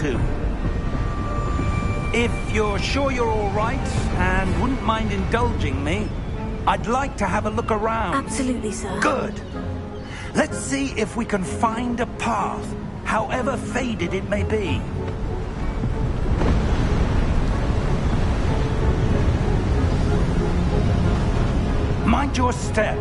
to. If you're sure you're all right and wouldn't mind indulging me, I'd like to have a look around. Absolutely, sir. Good. Let's see if we can find a path, however faded it may be. Mind your step.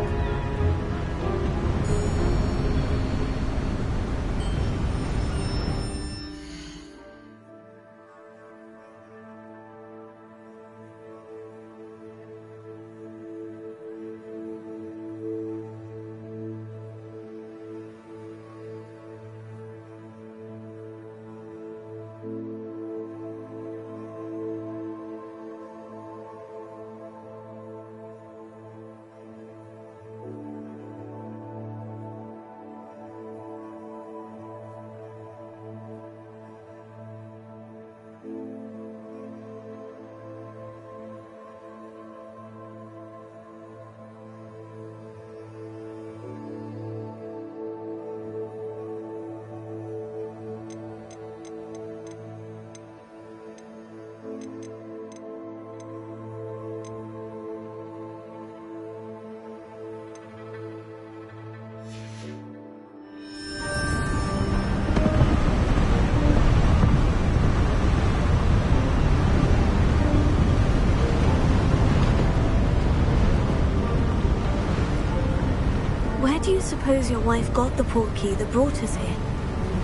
Where do you suppose your wife got the portkey that brought us here?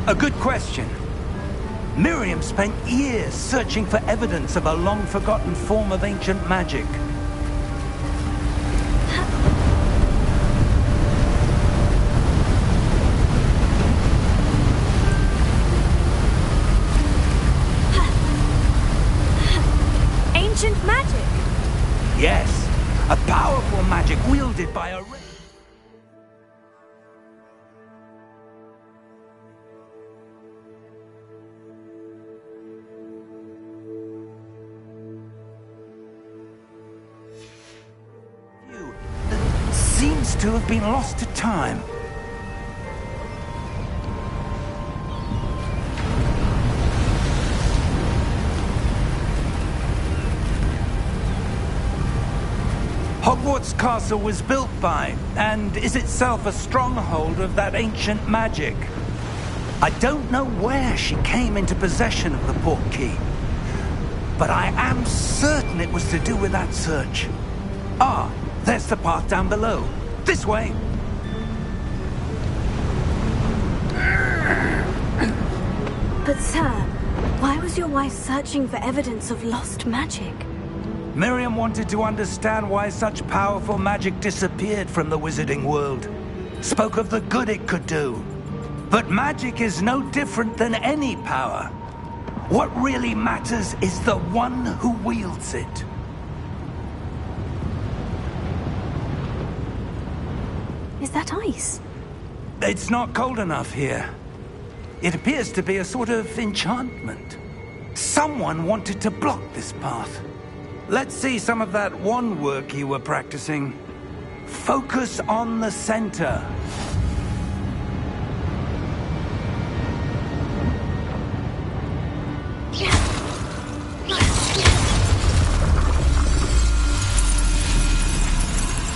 A good question. Miriam spent years searching for evidence of a long-forgotten form of ancient magic. Ancient magic? Yes, a powerful magic wielded by a... seems to have been lost to time. Hogwarts Castle was built by, and is itself a stronghold of that ancient magic. I don't know where she came into possession of the portkey, but I am certain it was to do with that search. Ah, there's the path down below. This way. But sir, why was your wife searching for evidence of lost magic? Miriam wanted to understand why such powerful magic disappeared from the wizarding world. Spoke of the good it could do. But magic is no different than any power. What really matters is the one who wields it. Is that ice? It's not cold enough here. It appears to be a sort of enchantment. Someone wanted to block this path. Let's see some of that wand work you were practicing. Focus on the center.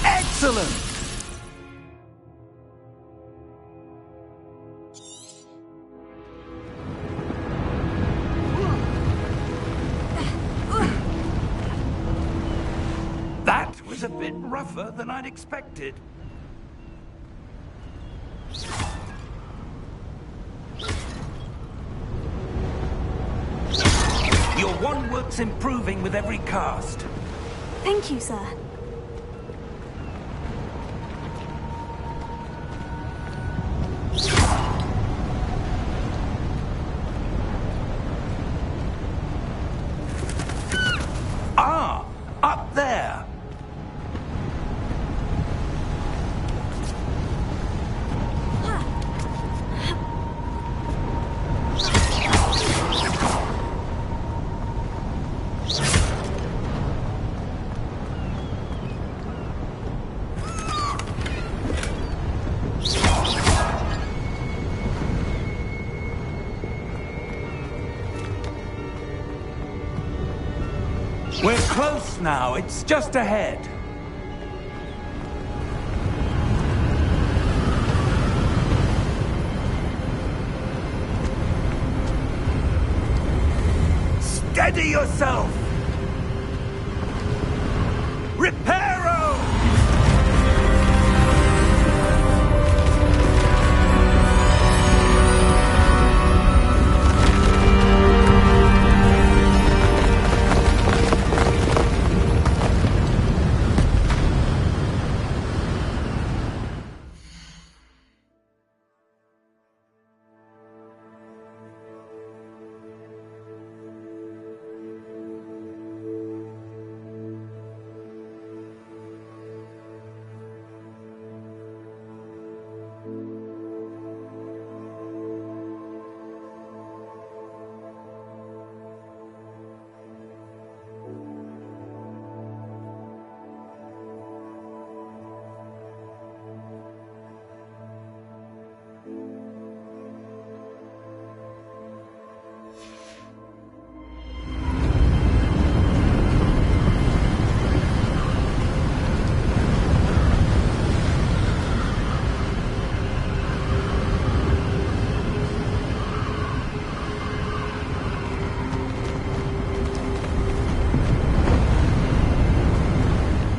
Excellent! That was a bit rougher than I'd expected. Your wand work's improving with every cast. Thank you, sir. Ah, up there. We're close now. It's just ahead. Steady yourself! Reparo!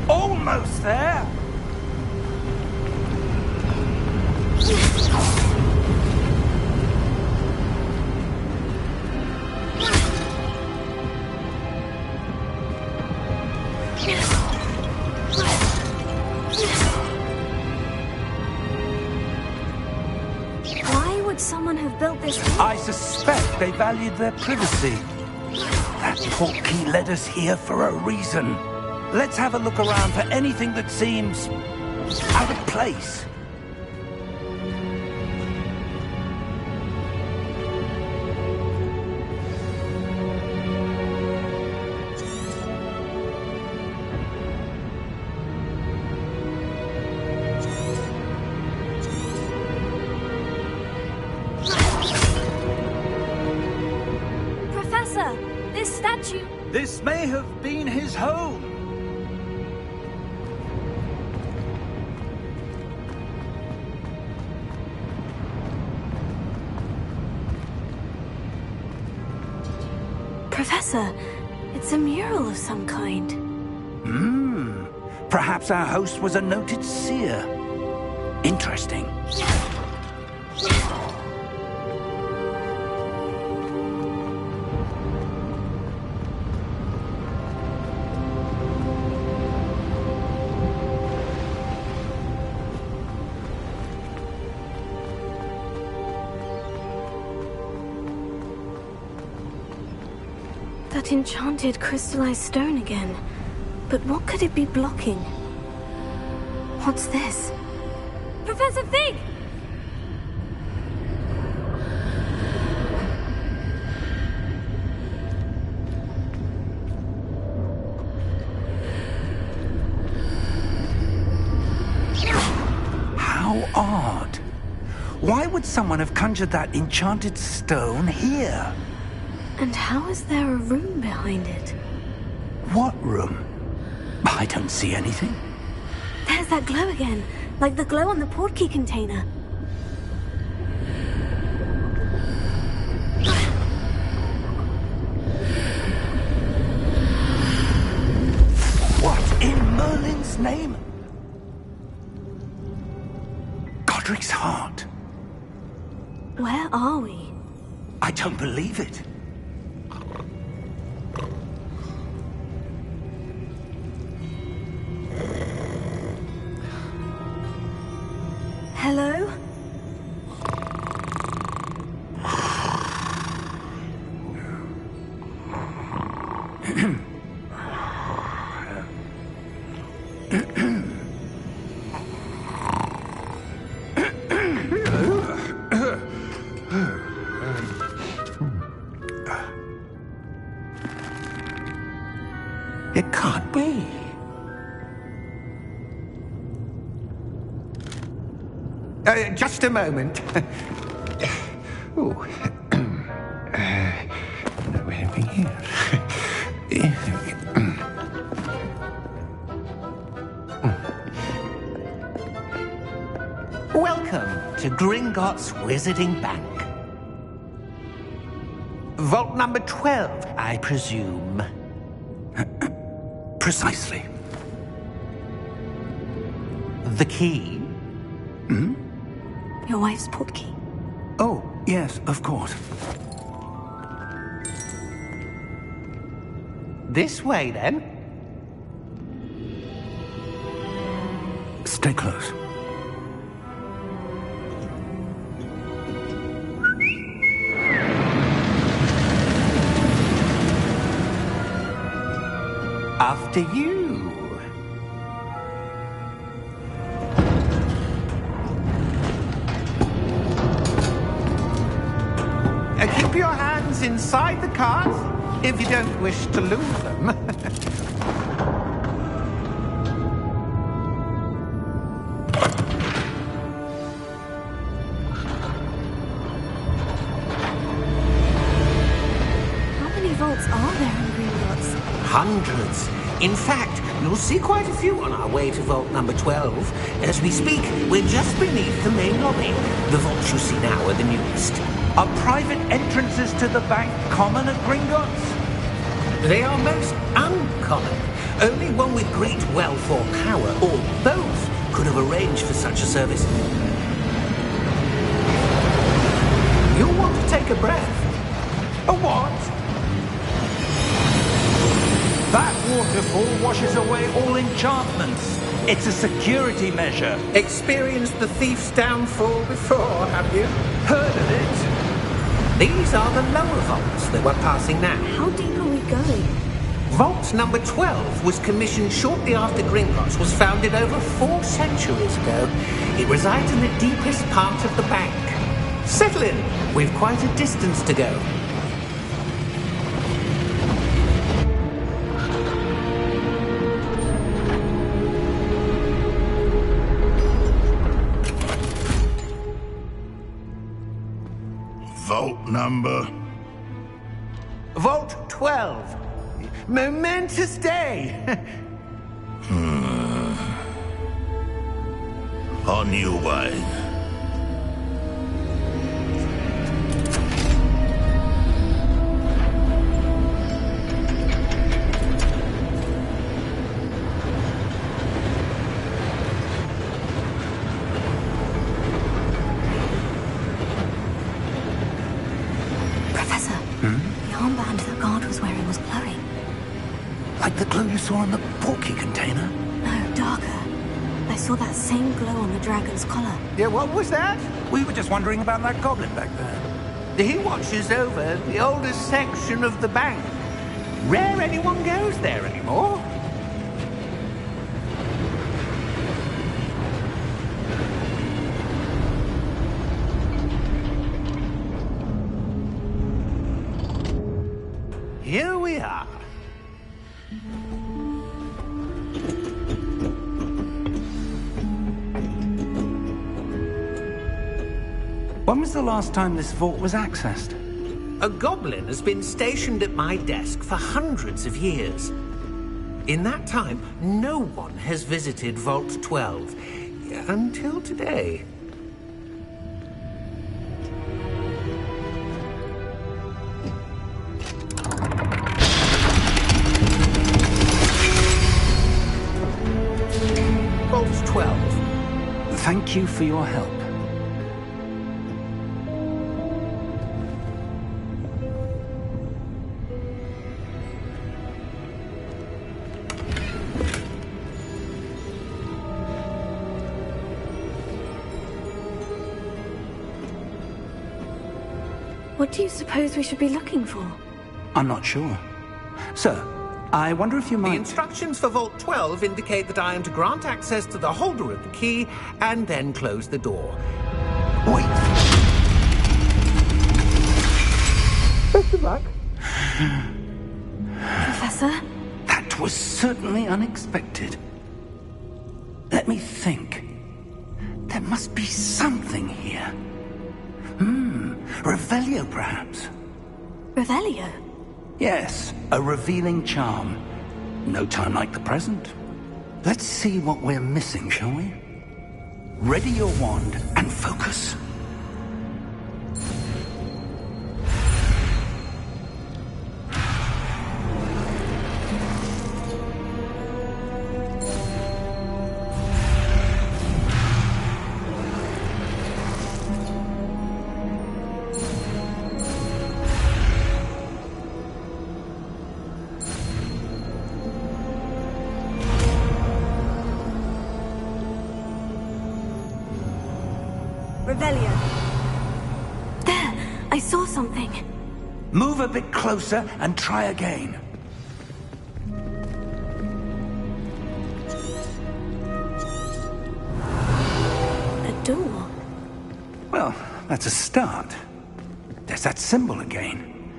Almost there. Why would someone have built this? I suspect they valued their privacy. That portkey led us here for a reason. Let's have a look around for anything that seems out of place. Professor, this statue... This may have been his home. Professor, it's a mural of some kind. Perhaps our host was a noted seer. Interesting. That enchanted crystallized stone again. But what could it be blocking? What's this? Professor Fig! How odd. Why would someone have conjured that enchanted stone here? And how is there a room behind it? What room? I don't see anything. There's that glow again, like the glow on the portkey container. What in Merlin's name? Godric's heart. Where are we? I don't believe it. Hello? It can't be. Just a moment. Oh. No, anything here? to Gringotts Wizarding Bank. Vault number 12, I presume. Precisely. The key? Your wife's portkey. Oh, yes, of course. This way, then. Stay close. After you. Keep your hands inside the cart if you don't wish to lose them. How many vaults are there in Gringotts? Hundreds. In fact, you'll see quite a few on our way to vault number 12. As we speak, we're just beneath the main lobby. The vaults you see now are the newest. Are private entrances to the bank common at Gringotts? They are most uncommon. Only one with great wealth or power, or both, could have arranged for such a service. You'll want to take a breath. A what? That waterfall washes away all enchantments. It's a security measure. Experienced the thief's downfall before, have you? Heard of it? These are the lower vaults that we're passing now. How deep are we going? Vault number 12 was commissioned shortly after Gringotts was founded over 4 centuries ago. It resides in the deepest part of the bank. Settle in. We've quite a distance to go. Vault number? Vault 12. Momentous day. On your way. Professor, the armband that guard was wearing was glowing. Like the glow you saw on the portkey container? No, darker. I saw that same glow on the dragon's collar. Yeah, what was that? We were just wondering about that goblin back there. He watches over the oldest section of the bank. Rare anyone goes there anymore. Here we are. When was the last time this vault was accessed? A goblin has been stationed at my desk for hundreds of years. In that time, no one has visited Vault 12. Until today. Vault 12. Thank you for your help. What do you suppose we should be looking for? I'm not sure. Sir, I wonder if you The might... instructions for Vault 12 indicate that I am to grant access to the holder of the key and then close the door. Wait. Best of luck. Professor? That was certainly unexpected. Let me think. There must be something here. Revelio, perhaps? Revelio? Yes, a revealing charm. No time like the present. Let's see what we're missing, shall we? Ready your wand and focus. Revelio. There! I saw something. Move a bit closer and try again. A door. Well, that's a start. There's that symbol again.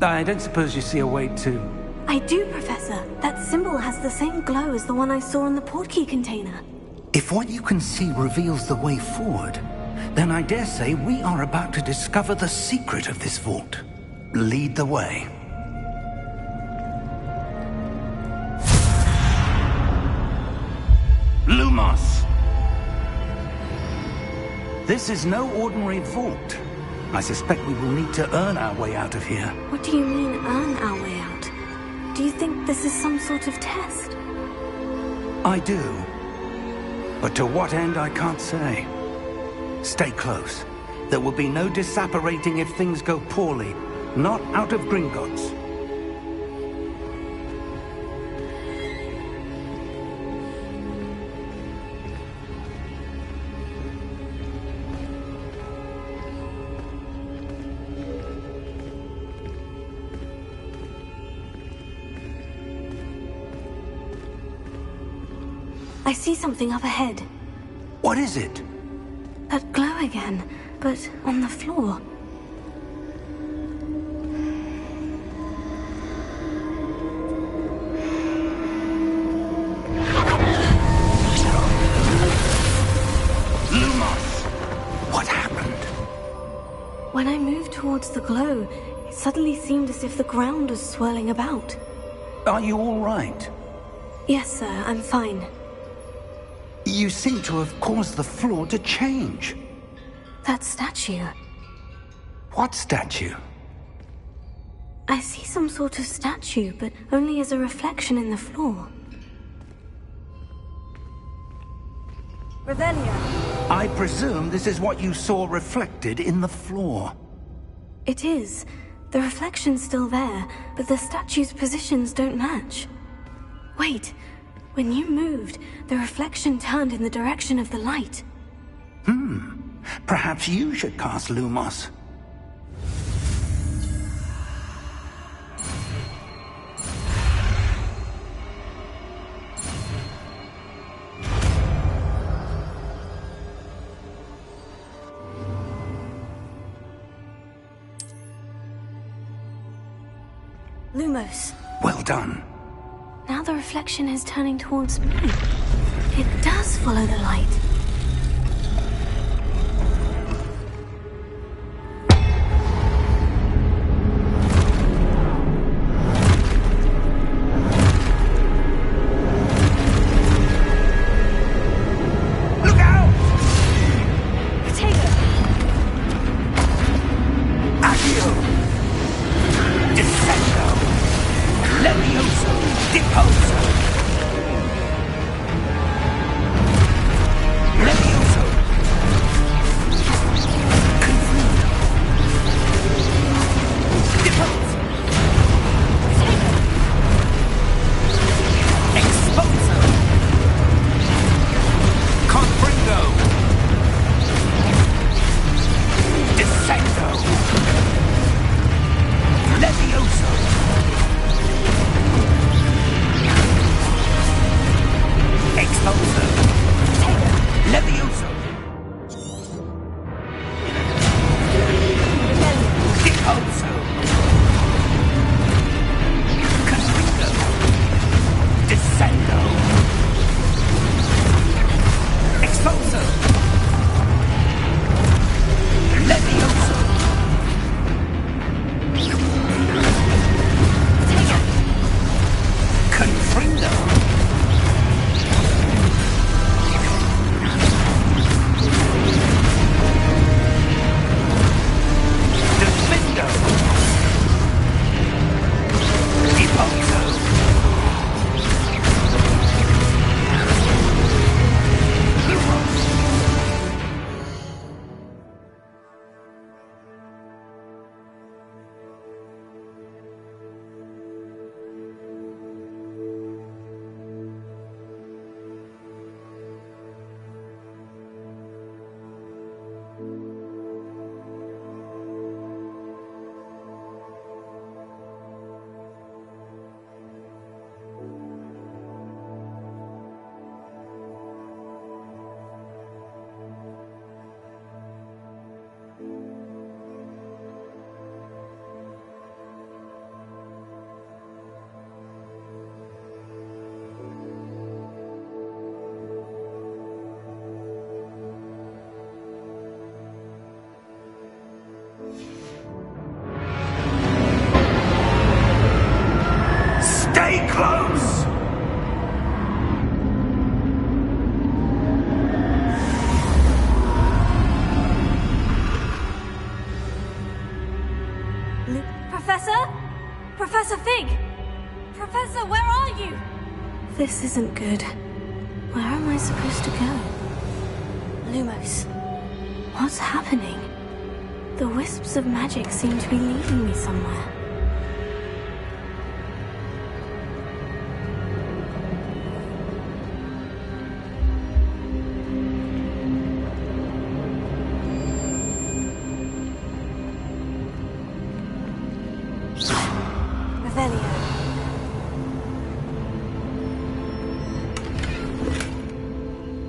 I don't suppose you see a way to... I do, Professor. That symbol has the same glow as the one I saw in the portkey container. If what you can see reveals the way forward, then I dare say we are about to discover the secret of this vault. Lead the way. Lumos! This is no ordinary vault. I suspect we will need to earn our way out of here. What do you mean, earn our way out? Do you think this is some sort of test? I do. But to what end, I can't say. Stay close. There will be no disapparating if things go poorly. Not out of Gringotts. I see something up ahead. What is it? That glow again, but on the floor. Lumos! What happened? When I moved towards the glow, it suddenly seemed as if the ground was swirling about. Are you all right? Yes, sir, I'm fine. You seem to have caused the floor to change. That statue. What statue? I see some sort of statue, but only as a reflection in the floor. Revelio. I presume this is what you saw reflected in the floor. It is. The reflection's still there, but the statue's positions don't match. Wait. When you moved, the reflection turned in the direction of the light. Perhaps you should cast Lumos. Lumos. Well done. Now the reflection is turning towards me. It does follow the light. Look out! Potato! Accio! Descendo! Levioso! Deposo! Levioso! Confundo! Deposo! Exposo! Confringo! Descendo! Levioso! Professor Fig! Professor, where are you? This isn't good. Where am I supposed to go? Lumos. What's happening? The wisps of magic seem to be leading me somewhere.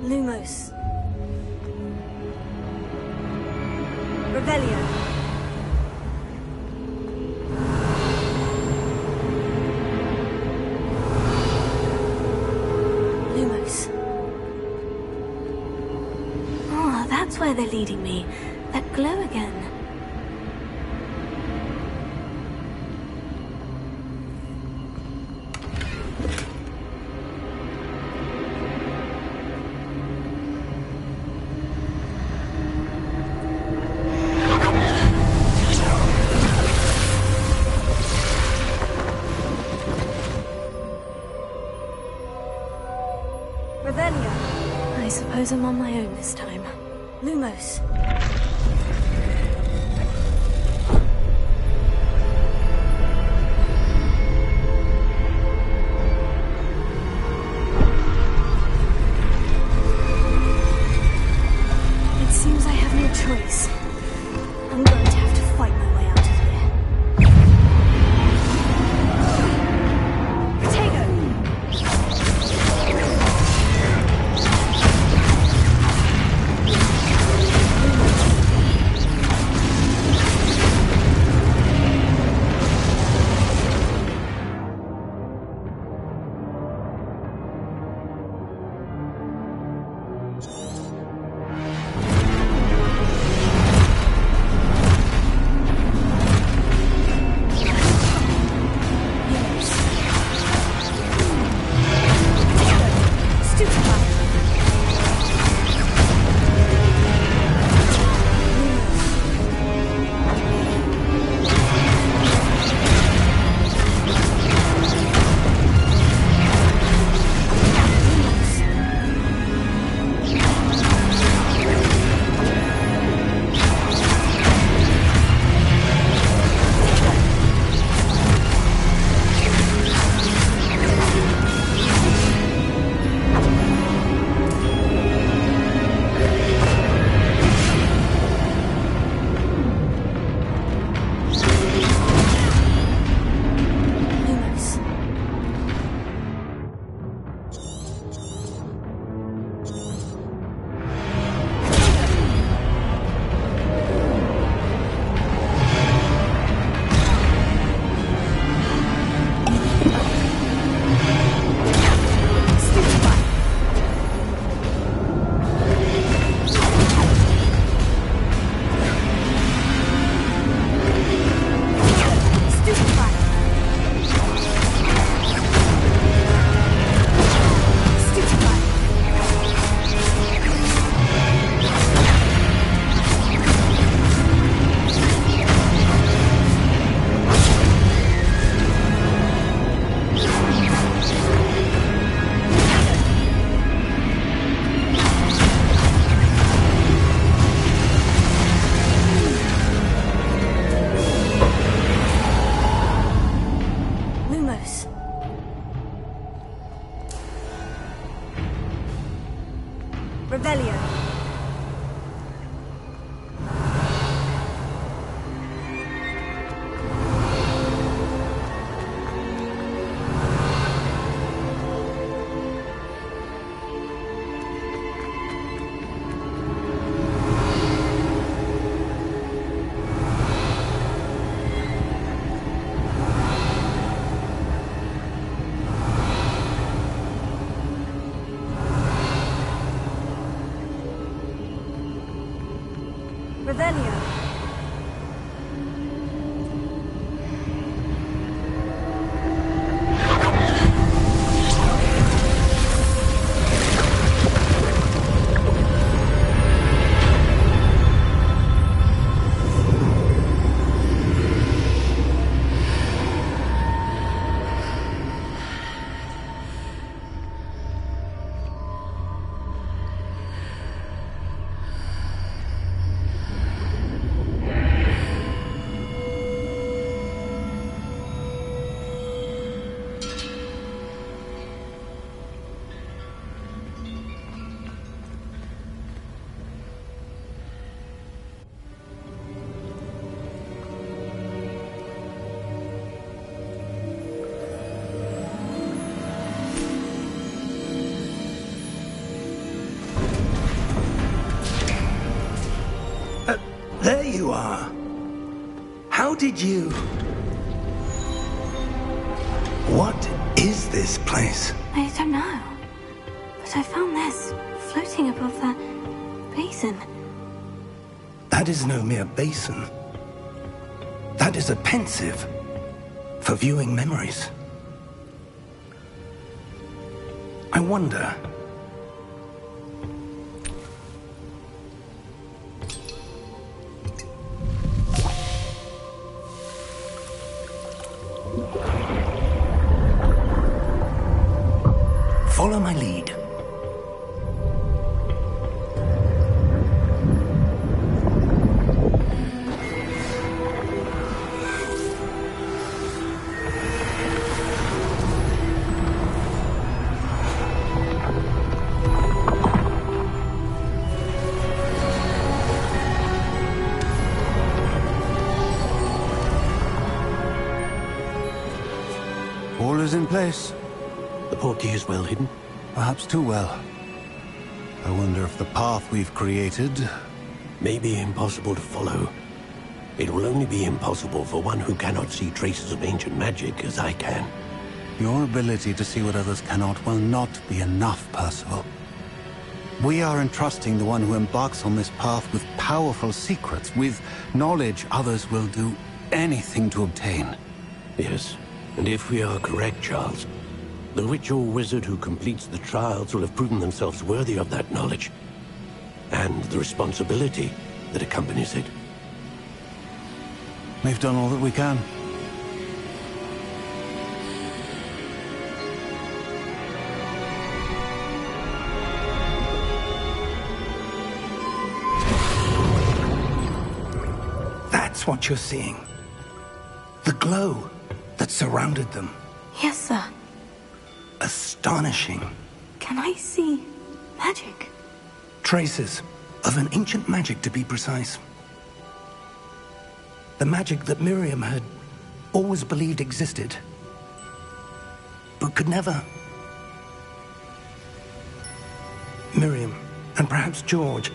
Lumos. Revelio. Lumos. Oh, that's where they're leading me. That glow again. I suppose I'm on my own this time. Lumos. It seems I have no choice. I'm going to have to fight my way out of here. Revelio. Revelio. did you... What is this place? I don't know. But I found this floating above that basin. That is no mere basin. That is a pensive for viewing memories. I wonder... Follow my lead. All is in place. The portkey is well hidden? Perhaps too well. I wonder if the path we've created... may be impossible to follow. It will only be impossible for one who cannot see traces of ancient magic as I can. Your ability to see what others cannot will not be enough, Percival. We are entrusting the one who embarks on this path with powerful secrets, with knowledge others will do anything to obtain. Yes, and if we are correct, Charles, the witch or wizard who completes the trials will have proven themselves worthy of that knowledge, and the responsibility that accompanies it. We've done all that we can. That's what you're seeing. The glow that surrounded them. Yes, sir. Astonishing. Can I see magic? Traces of an ancient magic, to be precise. The magic that Miriam had always believed existed, but could never. Miriam, and perhaps George,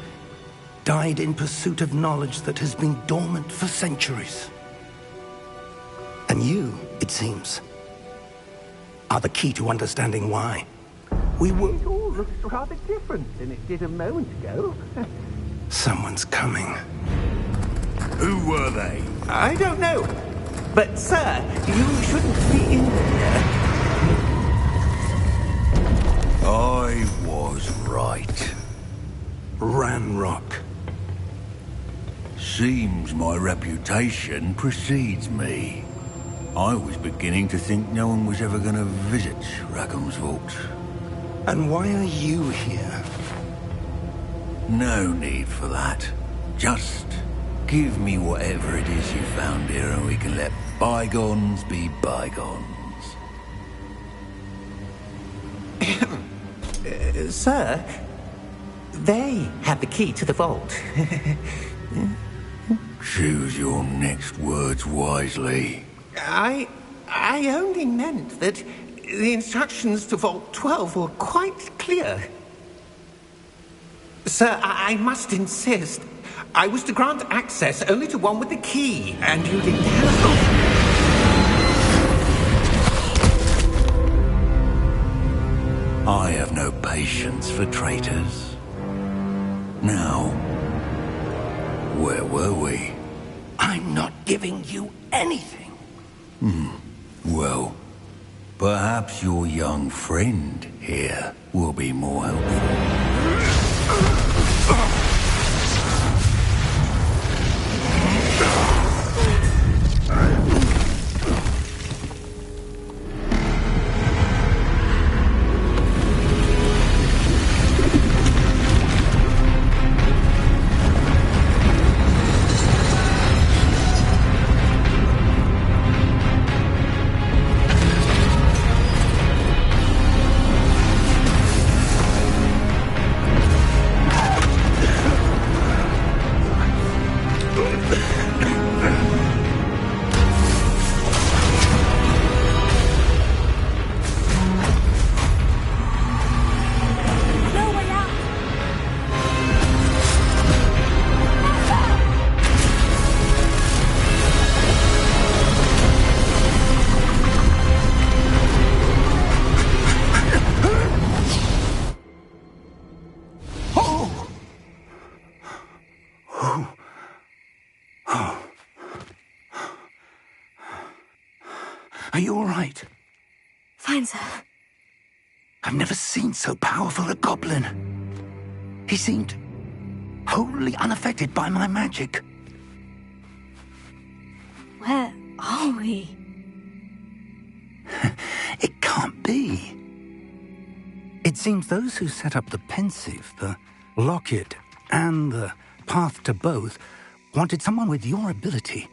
died in pursuit of knowledge that has been dormant for centuries. And you, it seems, are the key to understanding why. We were... It all looks rather different than it did a moment ago. Someone's coming. Who were they? I don't know. But, sir, you shouldn't be in here. I was right. Ranrock. Seems my reputation precedes me. I was beginning to think no one was ever going to visit Rackham's vault. And why are you here? No need for that. Just give me whatever it is you found here and we can let bygones be bygones. Sir, they have the key to the vault. Choose your next words wisely. I only meant that the instructions to Vault 12 were quite clear. Sir, I must insist. I was to grant access only to one with the key, and you didn't have... I have no patience for traitors. Now, where were we? I'm not giving you anything. Well, perhaps your young friend here will be more helpful. Are you all right? Fine, sir. I've never seen so powerful a goblin. He seemed wholly unaffected by my magic. Where are we? It can't be. It seems those who set up the pensive, the locket, and the path to both wanted someone with your ability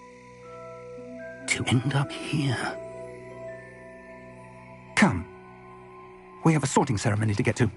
to end up here. Come. We have a sorting ceremony to get to.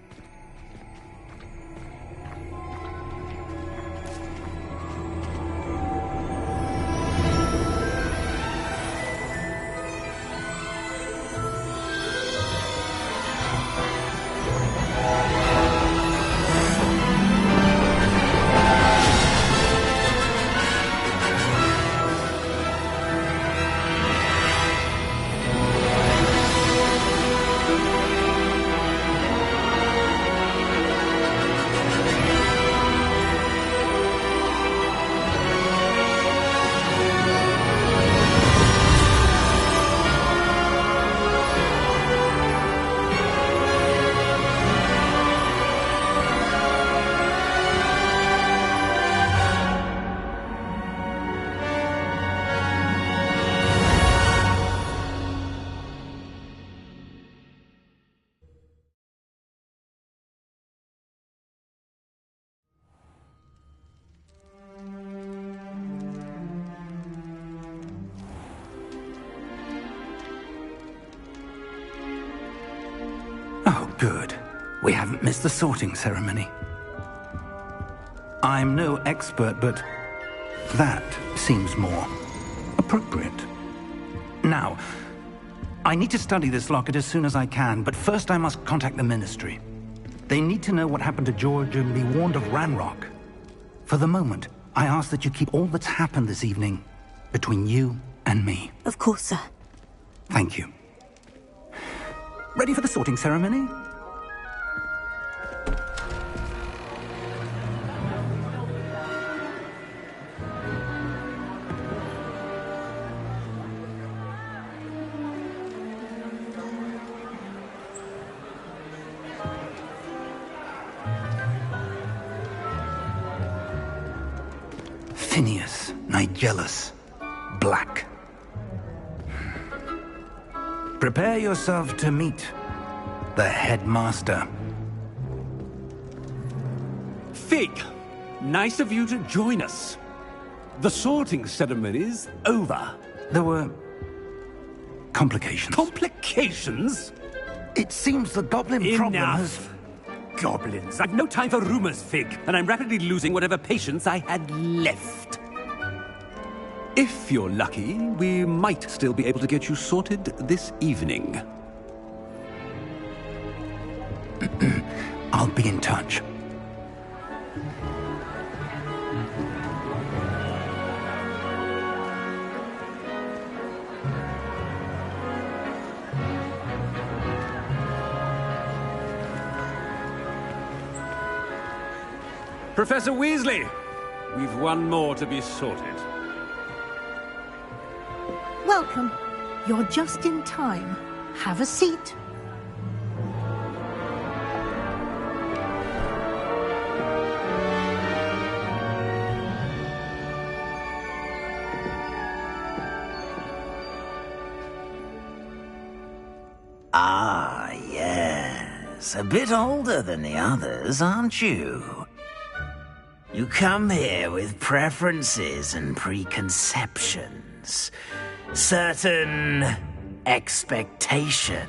Oh, good. We haven't missed the sorting ceremony. I'm no expert, but that seems more appropriate. Now, I need to study this locket as soon as I can, but first I must contact the Ministry. They need to know what happened to George and be warned of Ranrock. For the moment, I ask that you keep all that's happened this evening between you and me. Of course, sir. Thank you. Ready for the sorting ceremony? Phineas, Nigellus, Black. Prepare yourself to meet the headmaster. Fig, nice of you to join us. The sorting ceremony's over. There were complications. Complications? It seems the goblin problem has... Enough. Goblins. I've no time for rumors, Fig, and I'm rapidly losing whatever patience I had left. If you're lucky, we might still be able to get you sorted this evening. I'll be in touch. Professor Weasley, we've one more to be sorted. Welcome. You're just in time. Have a seat. Ah, yes. A bit older than the others, aren't you? You come here with preferences and preconceptions. Certain expectations.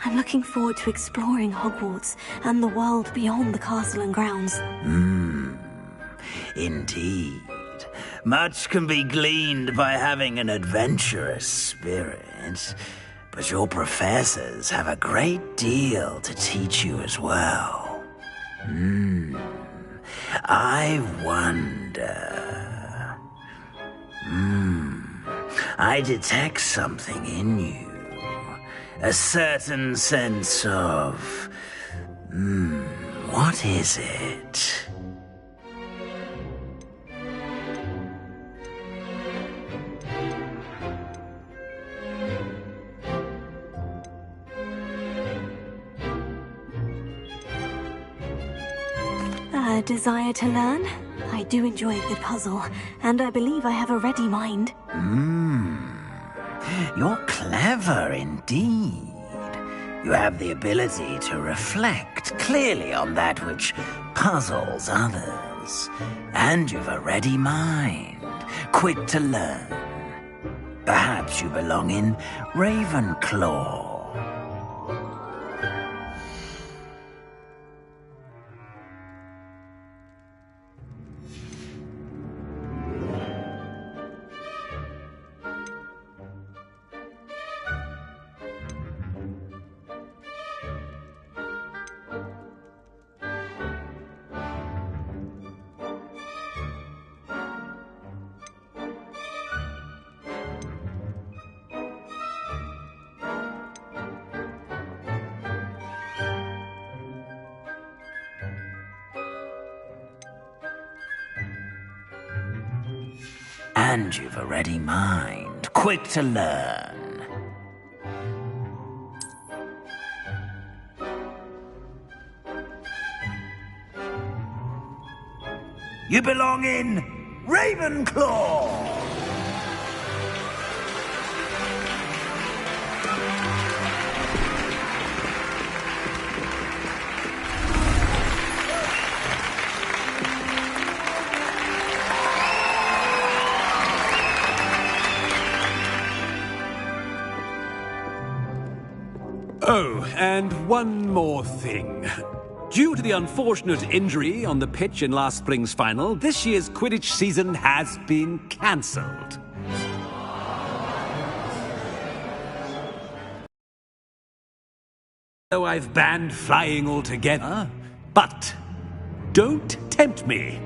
I'm looking forward to exploring Hogwarts and the world beyond the castle and grounds. Indeed. Much can be gleaned by having an adventurous spirit, but your professors have a great deal to teach you as well. I wonder... I detect something in you. A certain sense of... what is it? A desire to learn? I do enjoy a good puzzle, and I believe I have a ready mind. You're clever indeed. You have the ability to reflect clearly on that which puzzles others. And you've a ready mind, quick to learn. Perhaps you belong in Ravenclaw. And you've a ready mind, quick to learn. You belong in Ravenclaw! Oh, and one more thing. Due to the unfortunate injury on the pitch in last spring's final, this year's Quidditch season has been cancelled. So I've banned flying altogether, but don't tempt me.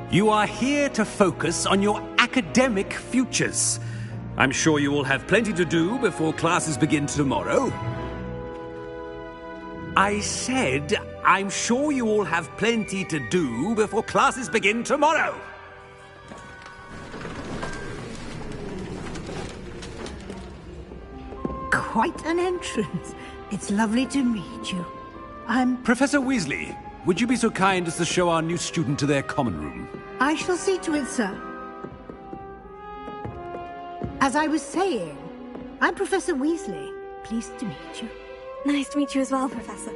You are here to focus on your academic futures. I'm sure you will have plenty to do before classes begin tomorrow. I said, I'm sure you all have plenty to do before classes begin tomorrow. Quite an entrance. It's lovely to meet you. I'm... Professor Weasley, would you be so kind as to show our new student to their common room? I shall see to it, sir. As I was saying, I'm Professor Weasley. Pleased to meet you. Nice to meet you as well, Professor.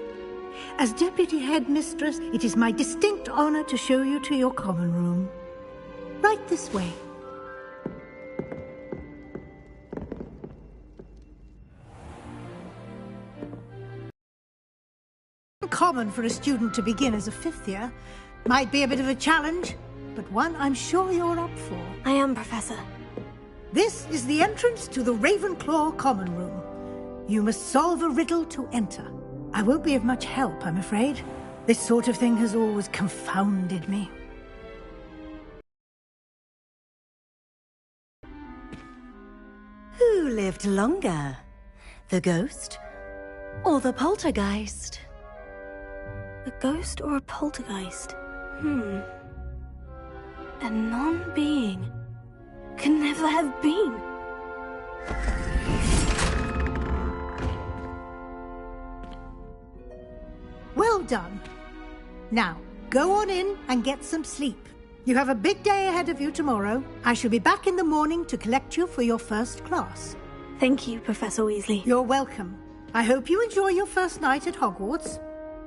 As Deputy Headmistress, it is my distinct honor to show you to your common room. Right this way. Common for a student to begin as a fifth year. Might be a bit of a challenge, but one I'm sure you're up for. I am, Professor. This is the entrance to the Ravenclaw common room. You must solve a riddle to enter. I won't be of much help, I'm afraid. This sort of thing has always confounded me. Who lived longer? The ghost or the poltergeist? A ghost or a poltergeist? A non-being can never have been. Well done. Now, go on in and get some sleep. You have a big day ahead of you tomorrow. I shall be back in the morning to collect you for your first class. Thank you, Professor Weasley. You're welcome. I hope you enjoy your first night at Hogwarts.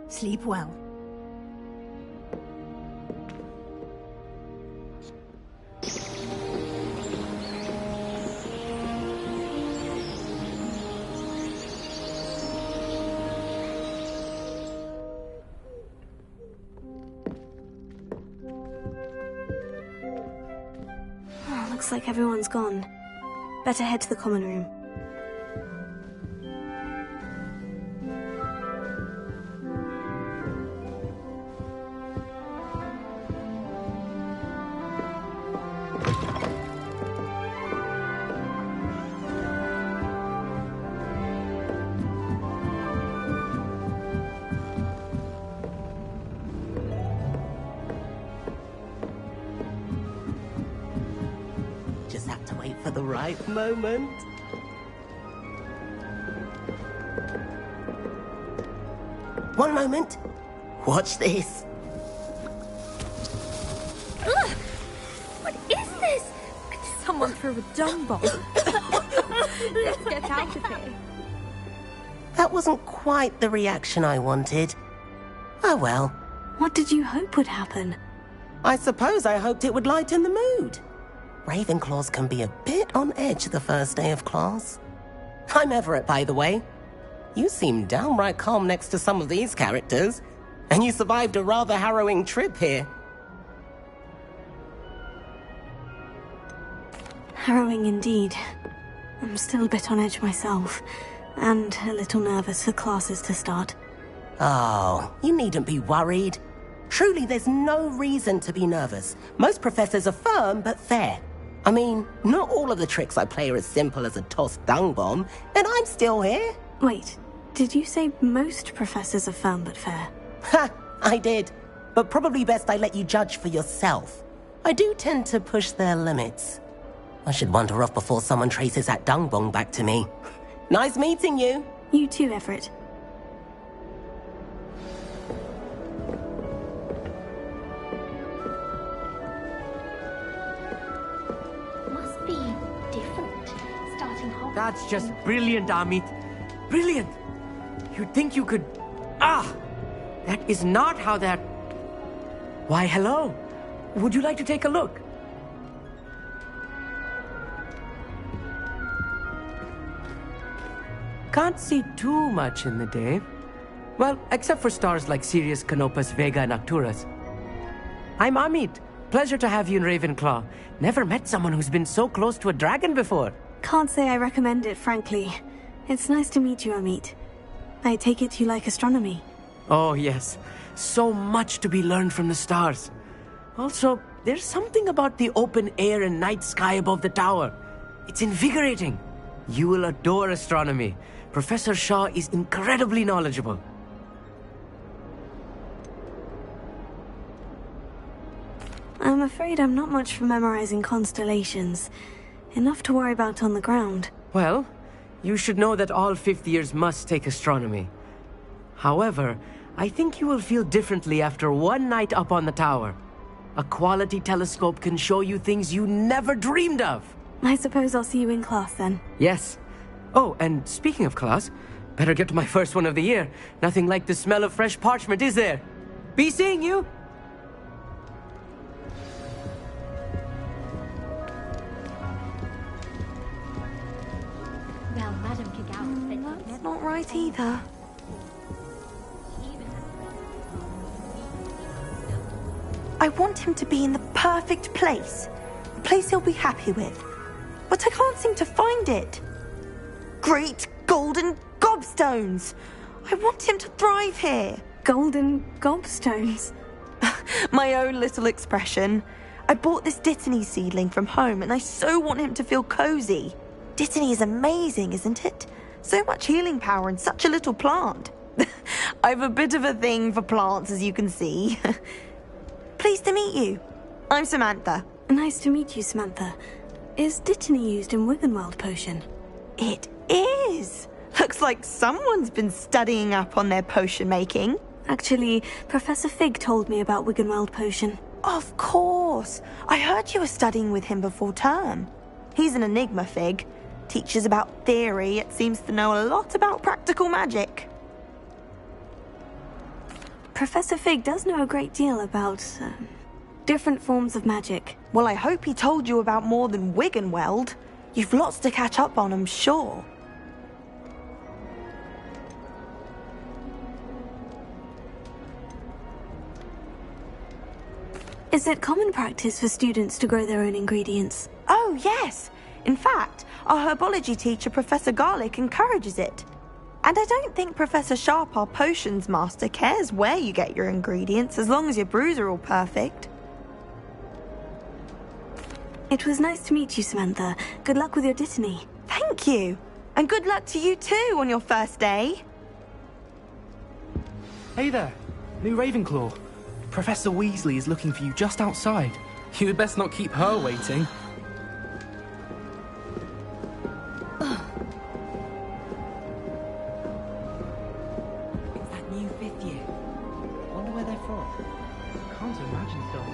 Sleep well. Looks like everyone's gone. Better head to the common room. For the right moment. One moment. Watch this. someone threw a dung bomb. Let's get out of here. That wasn't quite the reaction I wanted. Oh well. What did you hope would happen? I suppose I hoped it would lighten the mood. Ravenclaws can be a bit on edge the first day of class. I'm Everett, by the way. You seem downright calm next to some of these characters, and you survived a rather harrowing trip here. Harrowing indeed. I'm still a bit on edge myself, and a little nervous for classes to start. Oh, you needn't be worried. Truly, there's no reason to be nervous. Most professors are firm but fair. I mean, not all of the tricks I play are as simple as a tossed dung bomb, and I'm still here. Wait, did you say most professors are firm but fair? Ha, I did. But probably best I let you judge for yourself. I do tend to push their limits. I should wander off before someone traces that dung bomb back to me. Nice meeting you. You too, Everett. Must be different, starting Hogwarts. That's just brilliant, Amit. Brilliant! You'd think you could... Ah! That is not how that... Why, hello. Would you like to take a look? Can't see too much in the day. Well, except for stars like Sirius, Canopus, Vega, and Arcturus. I'm Amit. Pleasure to have you in Ravenclaw. Never met someone who's been so close to a dragon before. Can't say I recommend it, frankly. It's nice to meet you, Amit. I take it you like astronomy. Oh, yes. So much to be learned from the stars. Also, there's something about the open air and night sky above the tower. It's invigorating. You will adore astronomy. Professor Shaw is incredibly knowledgeable. I'm afraid I'm not much for memorizing constellations. Enough to worry about on the ground. Well, you should know that all fifth years must take astronomy. However, I think you will feel differently after one night up on the tower. A quality telescope can show you things you never dreamed of. I suppose I'll see you in class then. Yes. Oh, and speaking of class, better get to my first one of the year. Nothing like the smell of fresh parchment, is there? Be seeing you! Well, Madame Kagao said That's not right either. I want him to be in the perfect place. A place he'll be happy with. But I can't seem to find it. Great golden gobstones! I want him to thrive here. Golden gobstones? My own little expression. I bought this Dittany seedling from home and I so want him to feel cozy. Dittany is amazing, isn't it? So much healing power in such a little plant. I have a bit of a thing for plants, as you can see. Pleased to meet you. I'm Samantha. Nice to meet you, Samantha. Is Dittany used in Wiggenweld potion? It is. Looks like someone's been studying up on their potion making. Actually, Professor Fig told me about Wiggenweld potion. Of course. I heard you were studying with him before term. He's an enigma, Fig. Teaches about theory, yet seems to know a lot about practical magic. Professor Fig does know a great deal about different forms of magic. Well, I hope he told you about more than Wiggenweld. You've lots to catch up on, I'm sure. Is it common practice for students to grow their own ingredients? Oh, yes. In fact, our herbology teacher, Professor Garlick, encourages it. And I don't think Professor Sharp, our potions master, cares where you get your ingredients, as long as your brews are all perfect. It was nice to meet you, Samantha. Good luck with your Dittany. Thank you. And good luck to you too on your first day. Hey there, new Ravenclaw. Professor Weasley is looking for you just outside. You'd best not keep her waiting. It's that new fifth year. Wonder where they're from. Can't imagine stuff.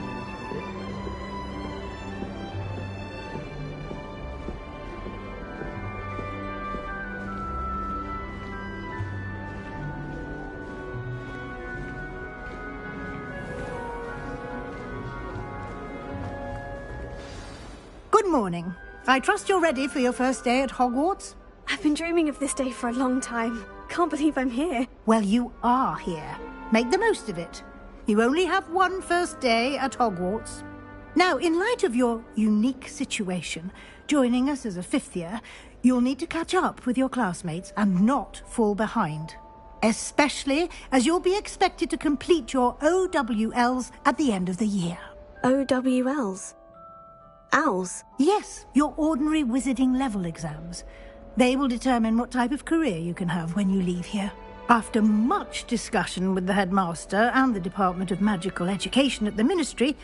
morning. I trust you're ready for your first day at Hogwarts? I've been dreaming of this day for a long time. Can't believe I'm here. Well, you are here. Make the most of it. You only have one first day at Hogwarts. Now, in light of your unique situation, joining us as a fifth year, you'll need to catch up with your classmates and not fall behind. Especially as you'll be expected to complete your OWLs at the end of the year. OWLs? Owls? Yes, your ordinary wizarding level exams. They will determine what type of career you can have when you leave here. After much discussion with the headmaster and the Department of Magical Education at the Ministry,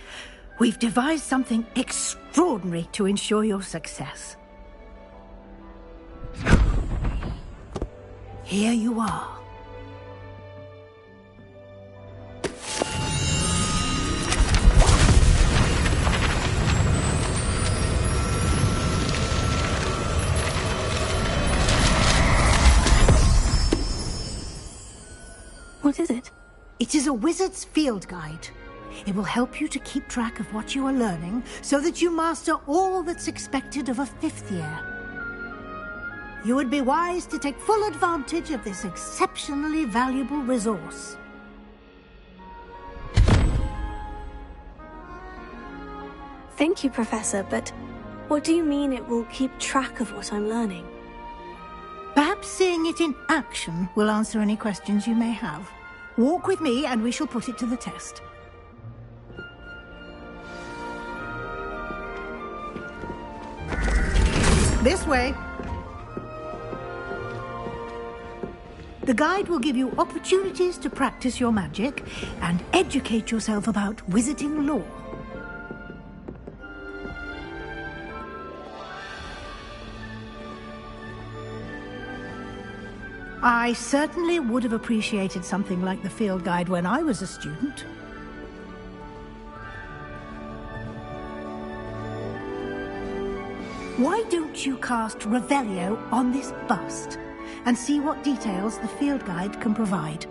we've devised something extraordinary to ensure your success. Here you are. What is it? It is a wizard's field guide. It will help you to keep track of what you are learning so that you master all that's expected of a fifth year. You would be wise to take full advantage of this exceptionally valuable resource. Thank you, Professor, but what do you mean it will keep track of what I'm learning? Perhaps seeing it in action will answer any questions you may have. Walk with me and we shall put it to the test. This way. The guide will give you opportunities to practice your magic and educate yourself about wizarding lore. I certainly would have appreciated something like the field guide when I was a student. Why don't you cast Revelio on this bust and see what details the field guide can provide?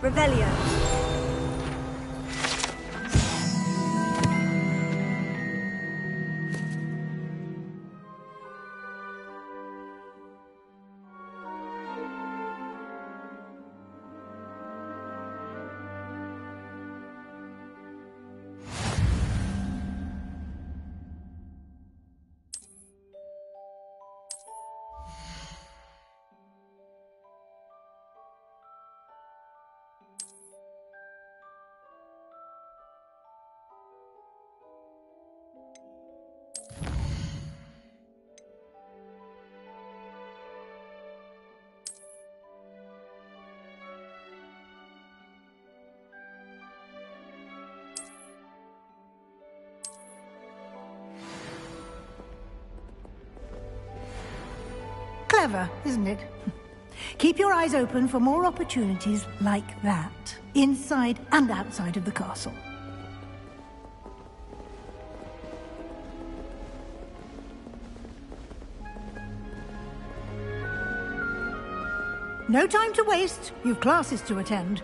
Revelio. Clever, isn't it? Keep your eyes open for more opportunities like that, inside and outside of the castle. No time to waste. You've classes to attend.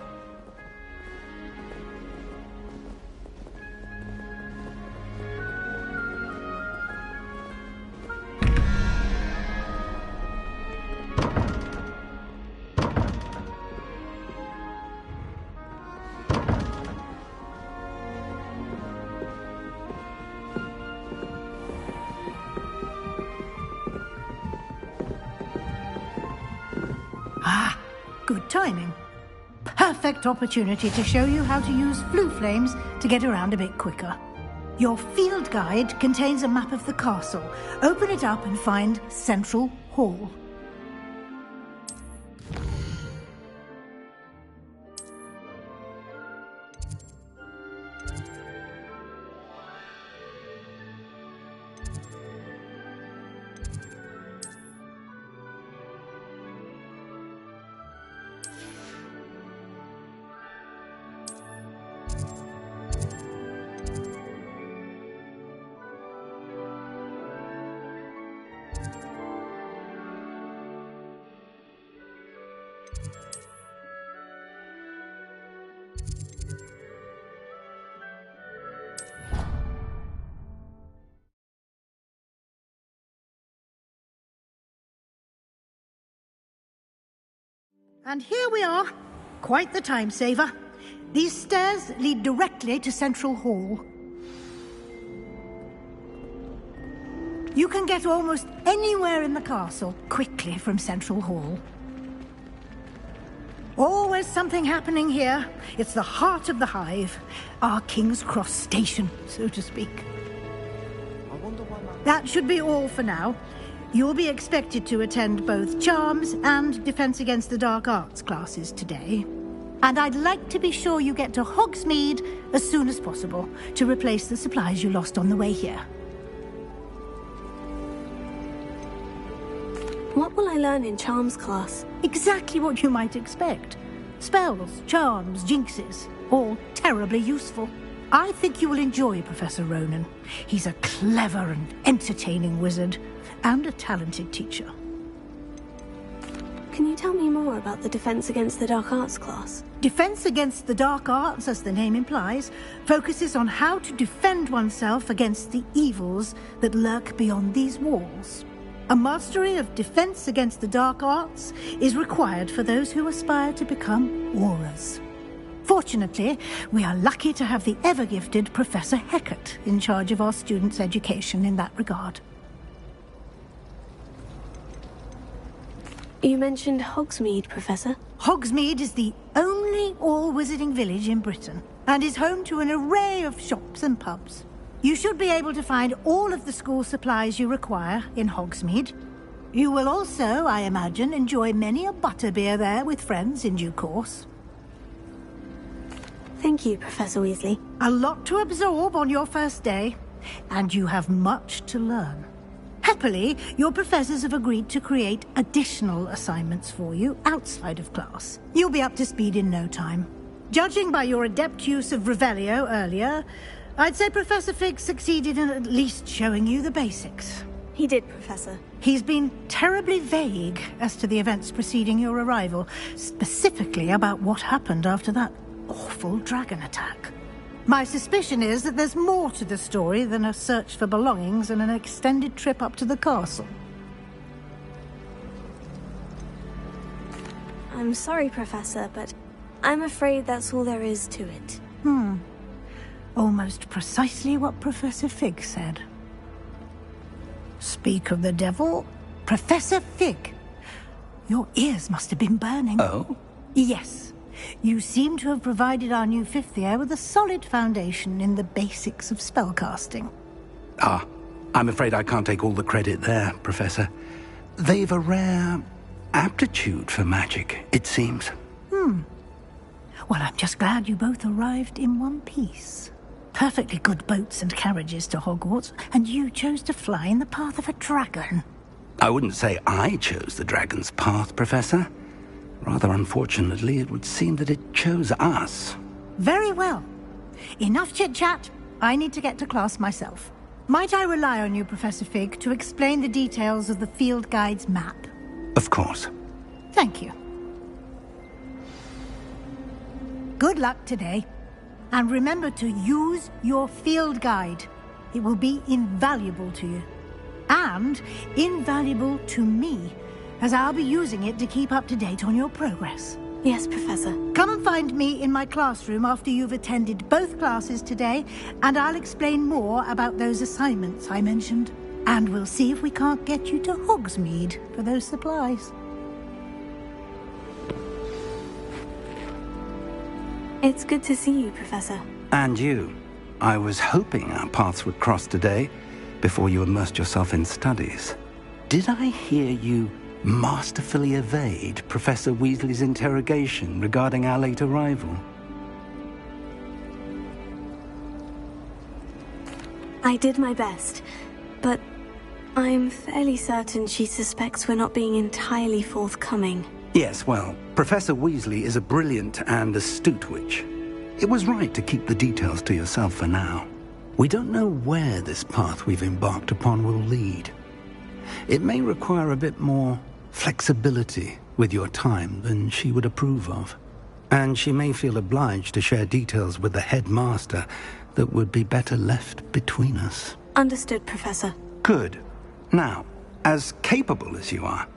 timing. Perfect opportunity to show you how to use flue flames to get around a bit quicker. Your field guide contains a map of the castle. Open it up and find Central Hall. And here we are. Quite the time saver. These stairs lead directly to Central Hall. You can get almost anywhere in the castle quickly from Central Hall. Always something happening here. It's the heart of the hive. Our King's Cross station, so to speak. That should be all for now. You'll be expected to attend both Charms and Defense Against the Dark Arts classes today. And I'd like to be sure you get to Hogsmeade as soon as possible to replace the supplies you lost on the way here. What will I learn in Charms class? Exactly what you might expect. Spells, charms, jinxes, all terribly useful. I think you will enjoy Professor Ronan. He's a clever and entertaining wizard, and a talented teacher. Can you tell me more about the Defense Against the Dark Arts class? Defense Against the Dark Arts, as the name implies, focuses on how to defend oneself against the evils that lurk beyond these walls. A mastery of Defense Against the Dark Arts is required for those who aspire to become Aurors. Fortunately, we are lucky to have the ever-gifted Professor Hecat in charge of our students' education in that regard. You mentioned Hogsmeade, Professor. Hogsmeade is the only all-wizarding village in Britain, and is home to an array of shops and pubs. You should be able to find all of the school supplies you require in Hogsmeade. You will also, I imagine, enjoy many a butterbeer there with friends in due course. Thank you, Professor Weasley. A lot to absorb on your first day, and you have much to learn. Happily, your professors have agreed to create additional assignments for you outside of class. You'll be up to speed in no time. Judging by your adept use of Revelio earlier, I'd say Professor Fig succeeded in at least showing you the basics. He did, Professor. He's been terribly vague as to the events preceding your arrival, specifically about what happened after that awful dragon attack. My suspicion is that there's more to the story than a search for belongings and an extended trip up to the castle. I'm sorry, Professor, but I'm afraid that's all there is to it. Almost precisely what Professor Fig said. Speak of the devil, Professor Fig. Your ears must have been burning. Oh? Yes. You seem to have provided our new fifth year with a solid foundation in the basics of spellcasting. Ah, I'm afraid I can't take all the credit there, Professor. They've a rare aptitude for magic, it seems. Well, I'm just glad you both arrived in one piece. Perfectly good boats and carriages to Hogwarts, and you chose to fly in the path of a dragon. I wouldn't say I chose the dragon's path, Professor. Rather unfortunately, it would seem that it chose us. Very well. Enough chit-chat. I need to get to class myself. Might I rely on you, Professor Fig, to explain the details of the field guide's map? Of course. Thank you. Good luck today. And remember to use your field guide. It will be invaluable to you. And invaluable to me, as I'll be using it to keep up to date on your progress. Yes, Professor. Come and find me in my classroom after you've attended both classes today, and I'll explain more about those assignments I mentioned. And we'll see if we can't get you to Hogsmeade for those supplies. It's good to see you, Professor. And you. I was hoping our paths would cross today, before you immersed yourself in studies. Did I hear you masterfully evade Professor Weasley's interrogation regarding our late arrival? I did my best, but I'm fairly certain she suspects we're not being entirely forthcoming. Yes, well, Professor Weasley is a brilliant and astute witch. It was right to keep the details to yourself for now. We don't know where this path we've embarked upon will lead. It may require a bit more flexibility with your time than she would approve of. And she may feel obliged to share details with the headmaster that would be better left between us. Understood, Professor. Good. Now, as capable as you are,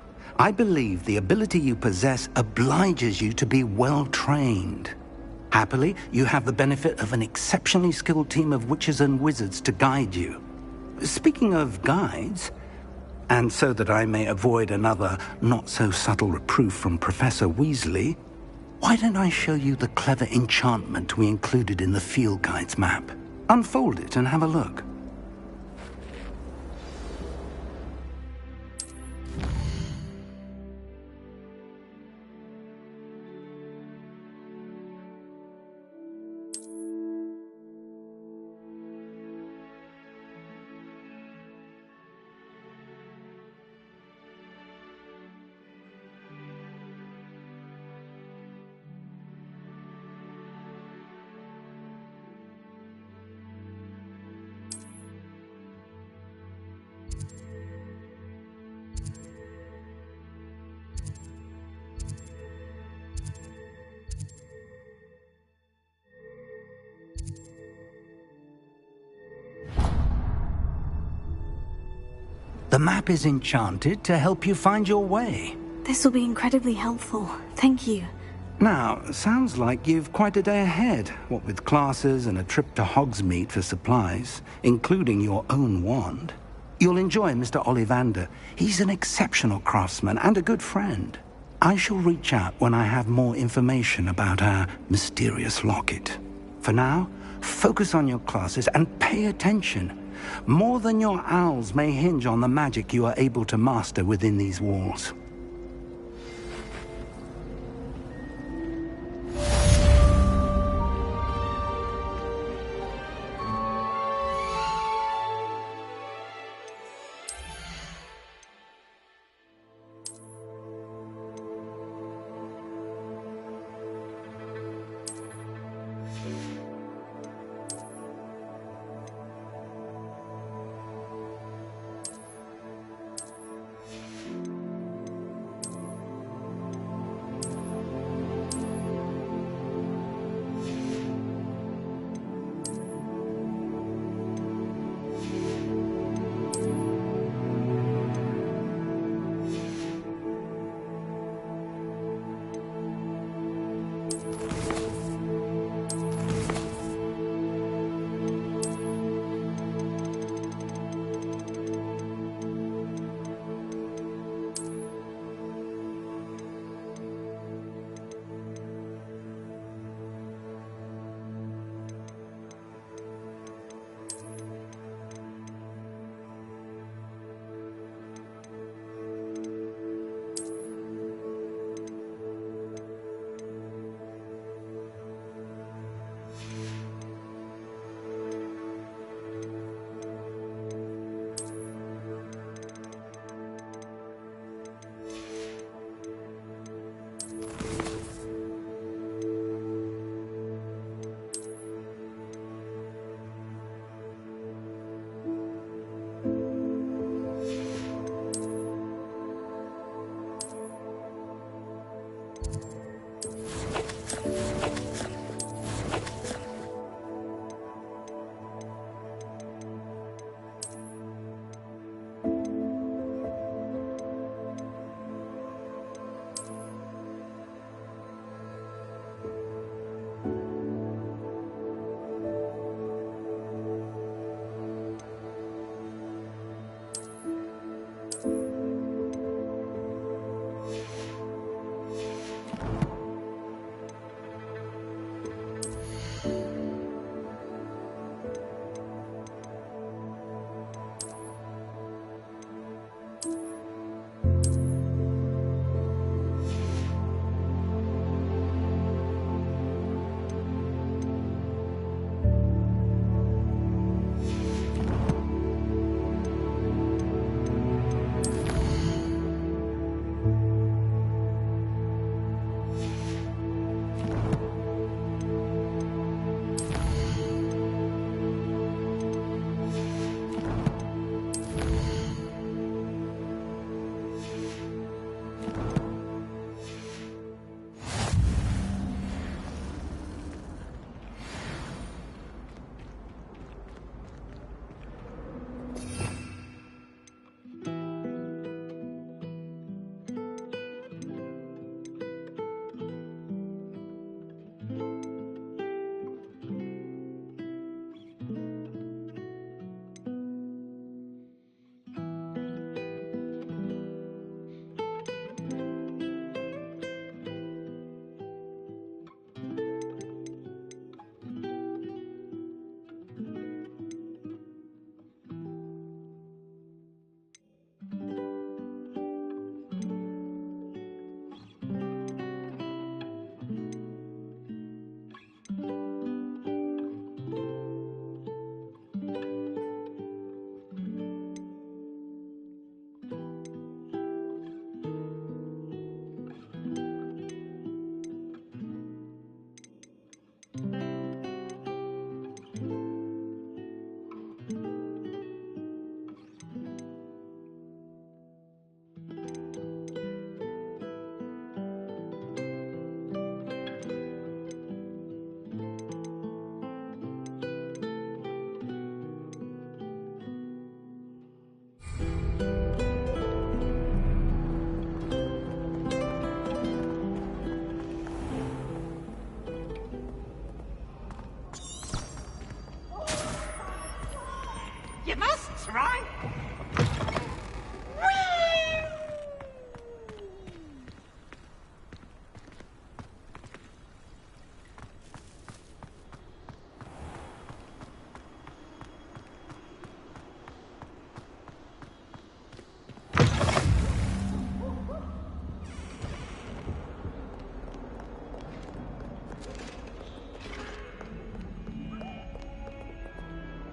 I believe the ability you possess obliges you to be well trained. Happily, you have the benefit of an exceptionally skilled team of witches and wizards to guide you. Speaking of guides, and so that I may avoid another not-so-subtle reproof from Professor Weasley, why don't I show you the clever enchantment we included in the field guide's map? Unfold it and have a look. The map is enchanted to help you find your way. This will be incredibly helpful. Thank you. Now, sounds like you've quite a day ahead, what with classes and a trip to Hogsmeade for supplies, including your own wand. You'll enjoy Mr. Ollivander. He's an exceptional craftsman and a good friend. I shall reach out when I have more information about our mysterious locket. For now, focus on your classes and pay attention. More than your owls may hinge on the magic you are able to master within these walls.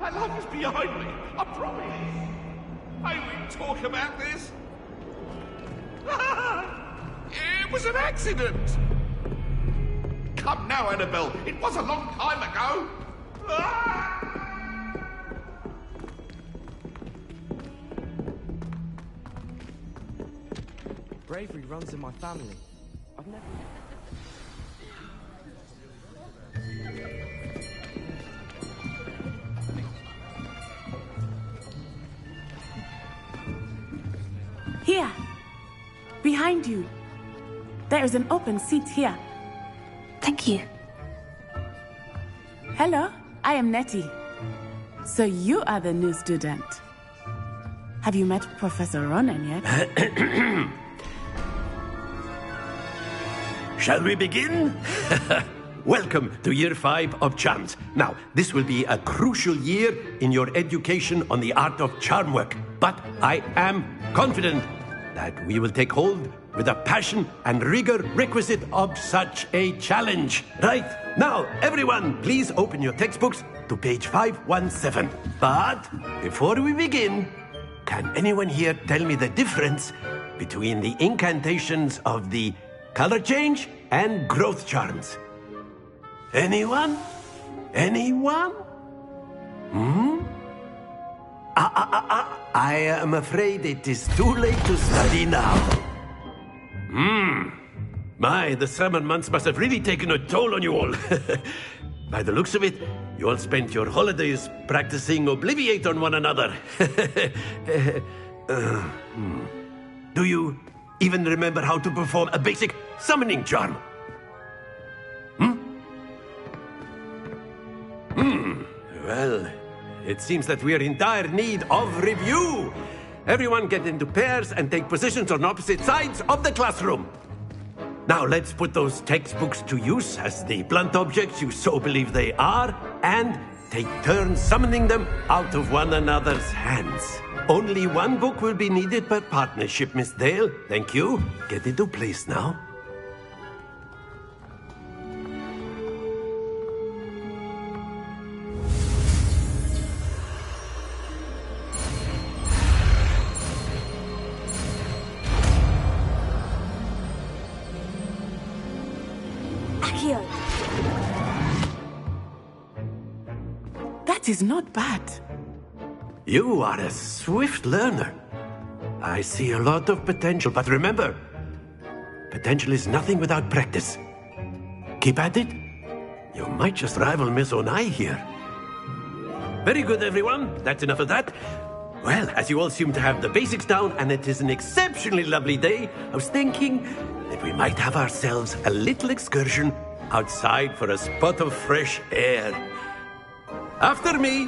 My life is behind me, I promise. I won't talk about this. It was an accident. Come now, Annabelle. It was a long time ago. Bravery runs in my family. I've never... Here. Behind you. There is an open seat here. Thank you. Hello, I am Nettie. So you are the new student. Have you met Professor Ronan yet? Shall we begin? Welcome to Year 5 of Charms. Now, this will be a crucial year in your education on the art of charm work. But I am confident that we will take hold with the passion and rigor requisite of such a challenge. Right, now, everyone, please open your textbooks to page 517. But before we begin, can anyone here tell me the difference between the incantations of the color change and growth charms? Anyone? Anyone? I am afraid it is too late to study now. My, the summer months must have really taken a toll on you all. By the looks of it, you all spent your holidays practicing Obliviate on one another. Do you even remember how to perform a basic summoning charm? Well, it seems that we are in dire need of review. Everyone get into pairs and take positions on opposite sides of the classroom. Now let's put those textbooks to use as the blunt objects you so believe they are, and take turns summoning them out of one another's hands. Only one book will be needed per partnership, Miss Dale. Thank you. Get into place now. That is not bad. You are a swift learner. I see a lot of potential, but remember, potential is nothing without practice. Keep at it. You might just rival Miss Onai here. Very good, everyone. That's enough of that. Well, as you all seem to have the basics down, and it is an exceptionally lovely day, I was thinking that we might have ourselves a little excursion outside for a spot of fresh air. After me.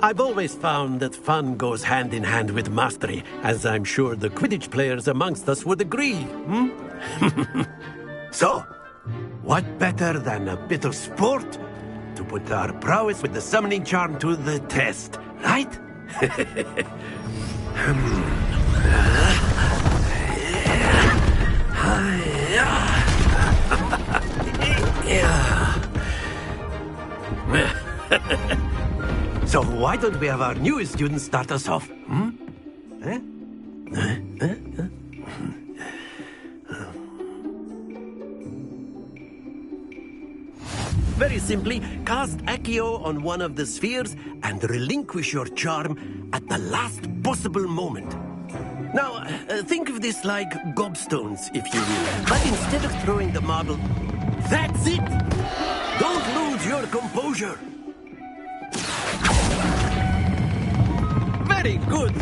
I've always found that fun goes hand in hand with mastery, as I'm sure the Quidditch players amongst us would agree. So, what better than a bit of sport to put our prowess with the summoning charm to the test, right? So why don't we have our newest student start us off? Very simply, cast Accio on one of the spheres and relinquish your charm at the last possible moment. Now, think of this like gobstones, if you will. But instead of throwing the marble, that's it! Don't lose your composure! Very good!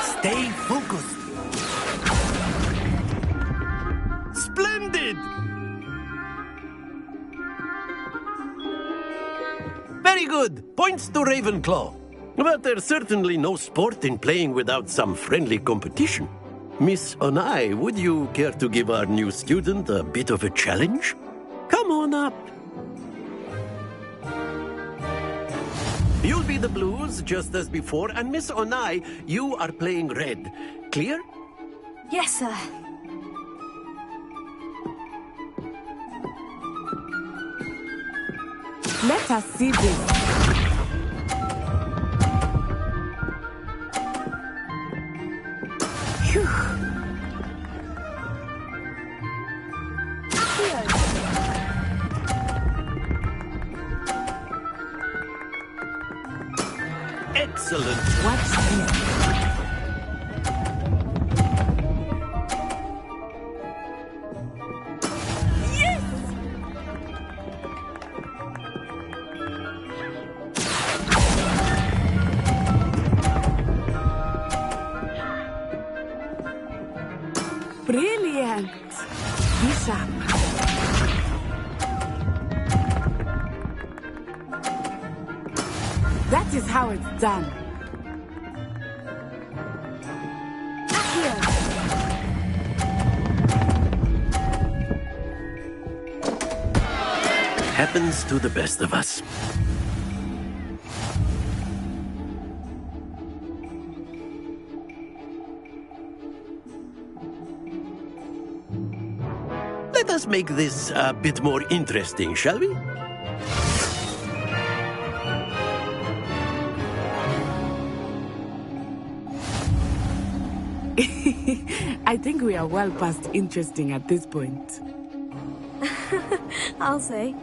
Stay focused! Splendid! Very good! Points to Ravenclaw. But there's certainly no sport in playing without some friendly competition. Miss Onai, would you care to give our new student a bit of a challenge? Come on up. You'll be the blues, just as before, and Miss Onai, you are playing red. Clear? Yes, sir. Let us see this. Phew. Excellent. Watch this. Brilliant! Bishop. That is how it's done. Happens to the best of us. Let us make this a bit more interesting, shall we? I think we are well past interesting at this point. I'll say.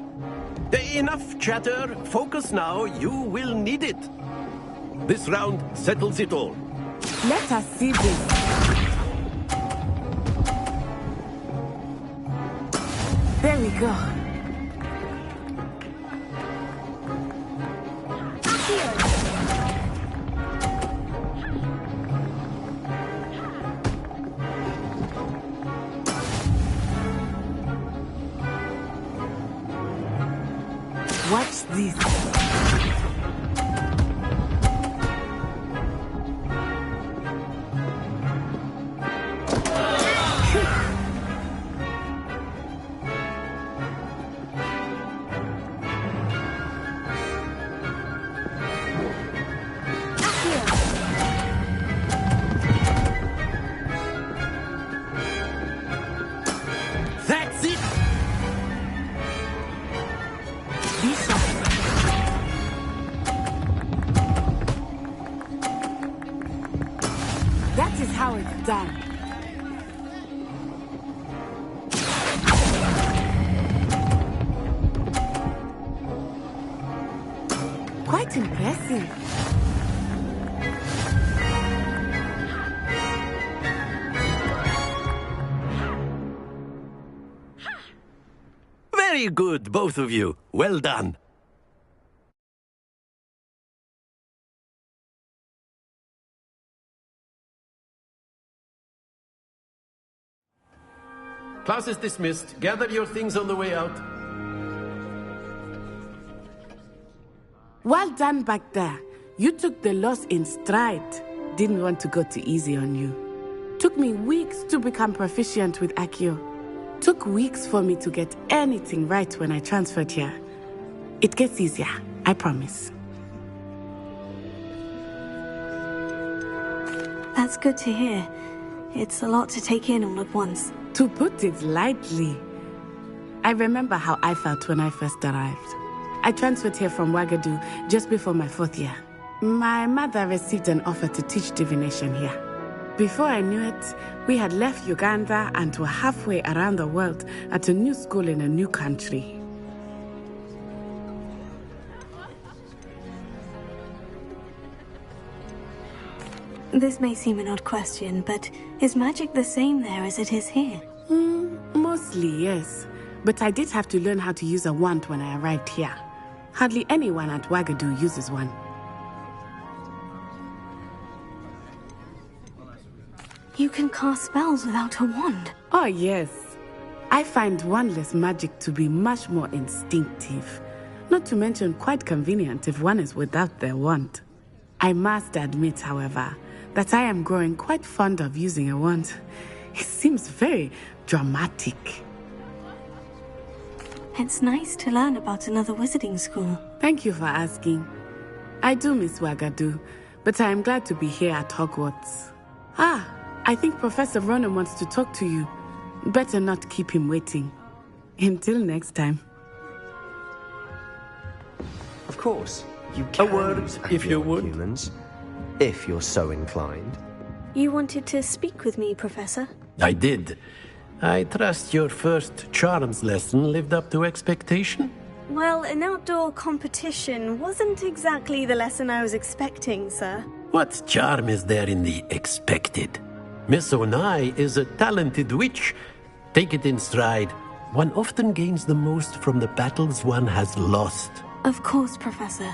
Enough chatter. Focus now. You will need it. This round settles it all. Let us see this. There we go. Watch this. That's it. That is how it's done. Quite impressive. Very good, both of you. Well done. Class is dismissed. Gather your things on the way out. Well done back there. You took the loss in stride. Didn't want to go too easy on you. Took me weeks to become proficient with Accio. Took weeks for me to get anything right when I transferred here. It gets easier, I promise. That's good to hear. It's a lot to take in all at once. To put it lightly, I remember how I felt when I first arrived. I transferred here from Ouagadougou just before my 4th year. My mother received an offer to teach divination here. Before I knew it, we had left Uganda and were halfway around the world at a new school in a new country. This may seem an odd question, but is magic the same there as it is here? Mostly, yes. But I did have to learn how to use a wand when I arrived here. Hardly anyone at Ouagadougou uses one. You can cast spells without a wand. Oh, yes. I find wandless magic to be much more instinctive. Not to mention quite convenient if one is without their wand. I must admit, however, that I am growing quite fond of using a wand. It seems very dramatic. It's nice to learn about another wizarding school. Thank you for asking. I do miss Wagadu, but I am glad to be here at Hogwarts. I think Professor Ronan wants to talk to you. Better not keep him waiting. Until next time. Of course, you can A word, use if you would. humans, if you're so inclined. You wanted to speak with me, Professor? I did. I trust your first charms lesson lived up to expectation? Well, an outdoor competition wasn't exactly the lesson I was expecting, sir. What charm is there in the expected? Miss Onai is a talented witch. Take it in stride. One often gains the most from the battles one has lost. Of course, Professor.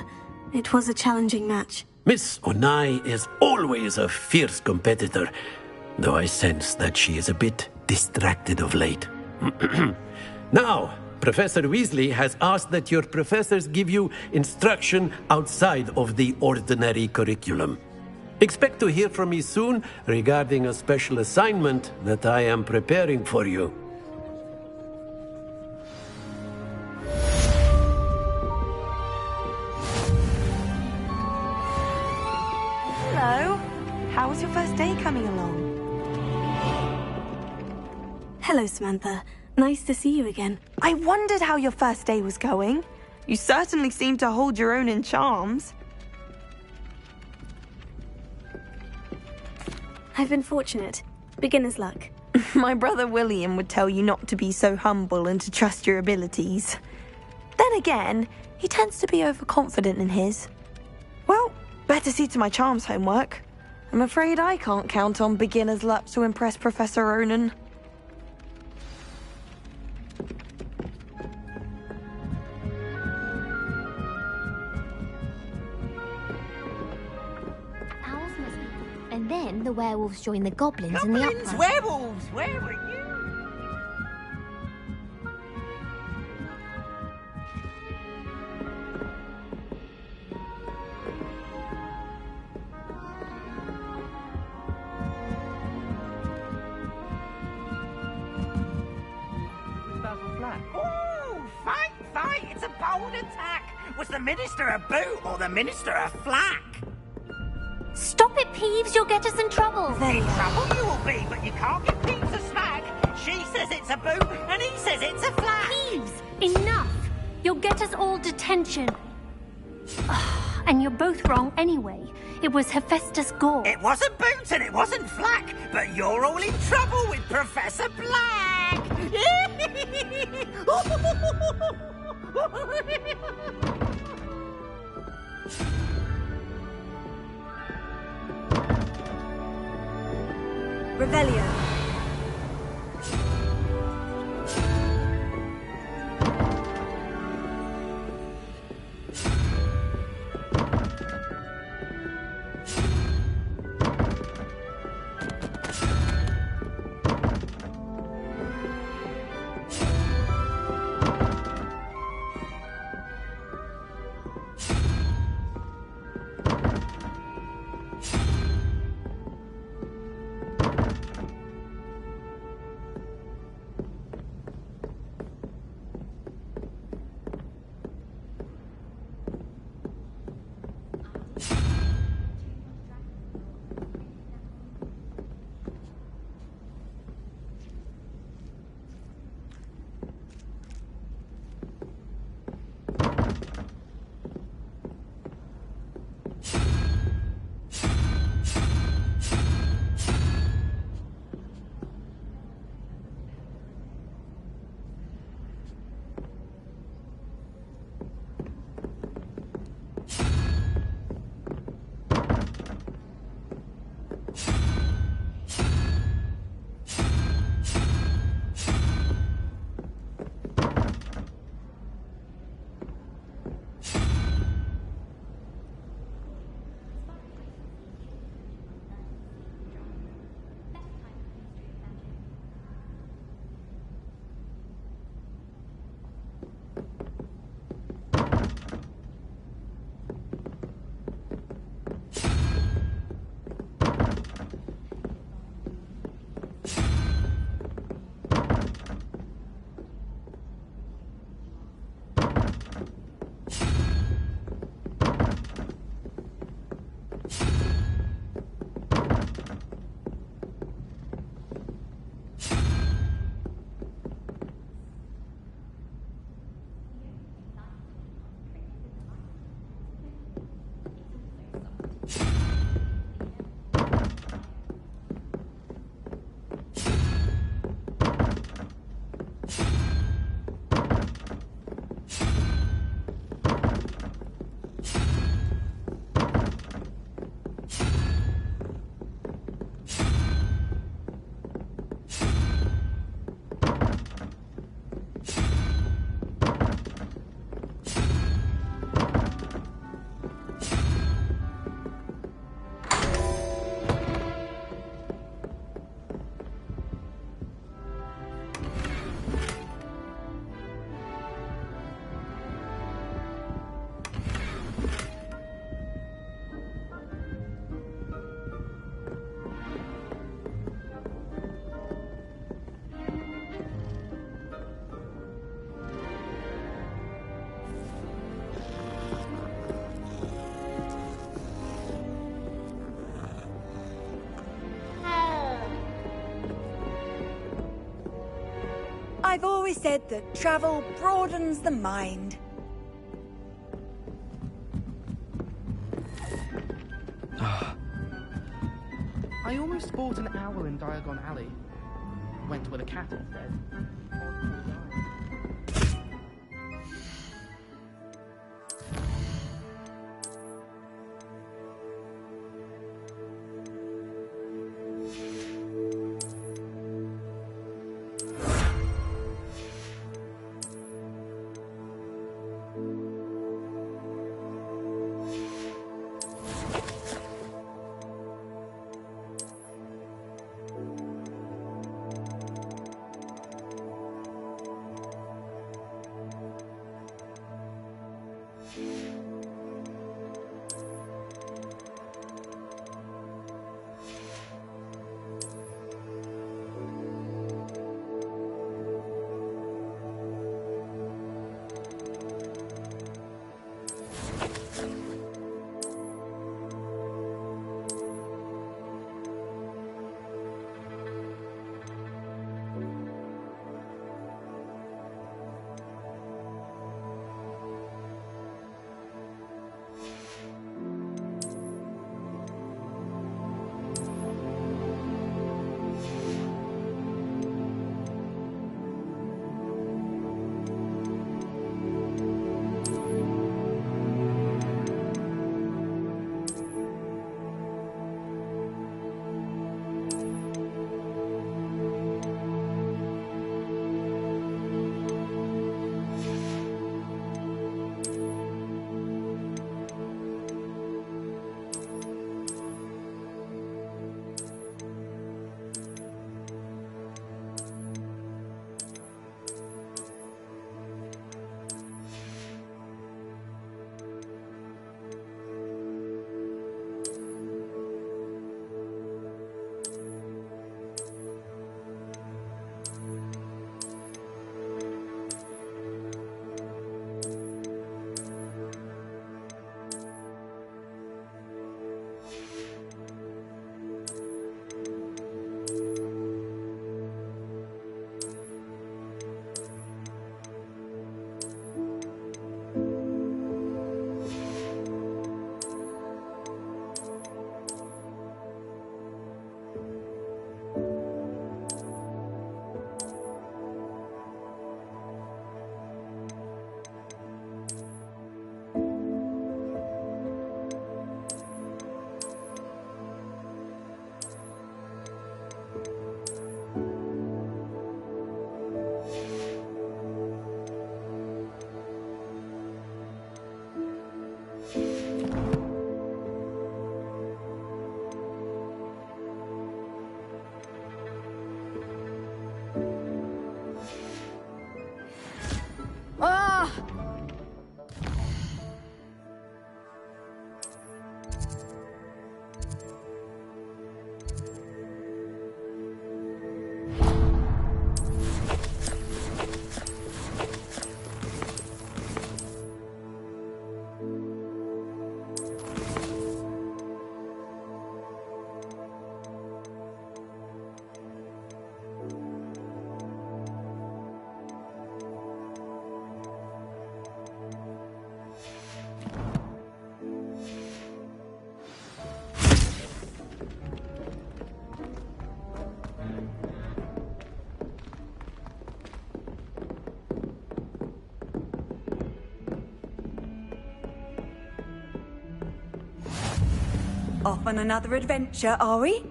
It was a challenging match. Miss Onai is always a fierce competitor, though I sense that she is a bit distracted of late. Now, Professor Weasley has asked that your professors give you instruction outside of the ordinary curriculum. Expect to hear from me soon regarding a special assignment that I am preparing for you. Hello. How was your first day coming along? Hello, Samantha. Nice to see you again. I wondered how your first day was going. You certainly seem to hold your own in charms. I've been fortunate. Beginner's luck. My brother William would tell you not to be so humble and to trust your abilities. Then again, he tends to be overconfident in his. Well, better see to my charms homework. I'm afraid I can't count on beginner's luck to impress Professor Ronan. Owls must be. And then the werewolves join the goblins in the Goblins, uproar. werewolves, where were you? Ooh, fight, fight! It's a bold attack! Was the Minister a boot or the Minister a flack? Stop it, Peeves! You'll get us in trouble! In trouble you will be, but you can't give Peeves a smack. She says it's a boot, and he says it's a flack. Peeves! Enough! You'll get us all detention. And you're both wrong anyway. It was Hephaestus Gore. It wasn't boot and it wasn't flack, but you're all in trouble with Professor Black! Revelio. I've always said that travel broadens the mind. I almost bought an owl in Diagon Alley. Went with a cat instead. Ah! Off on another adventure, are we?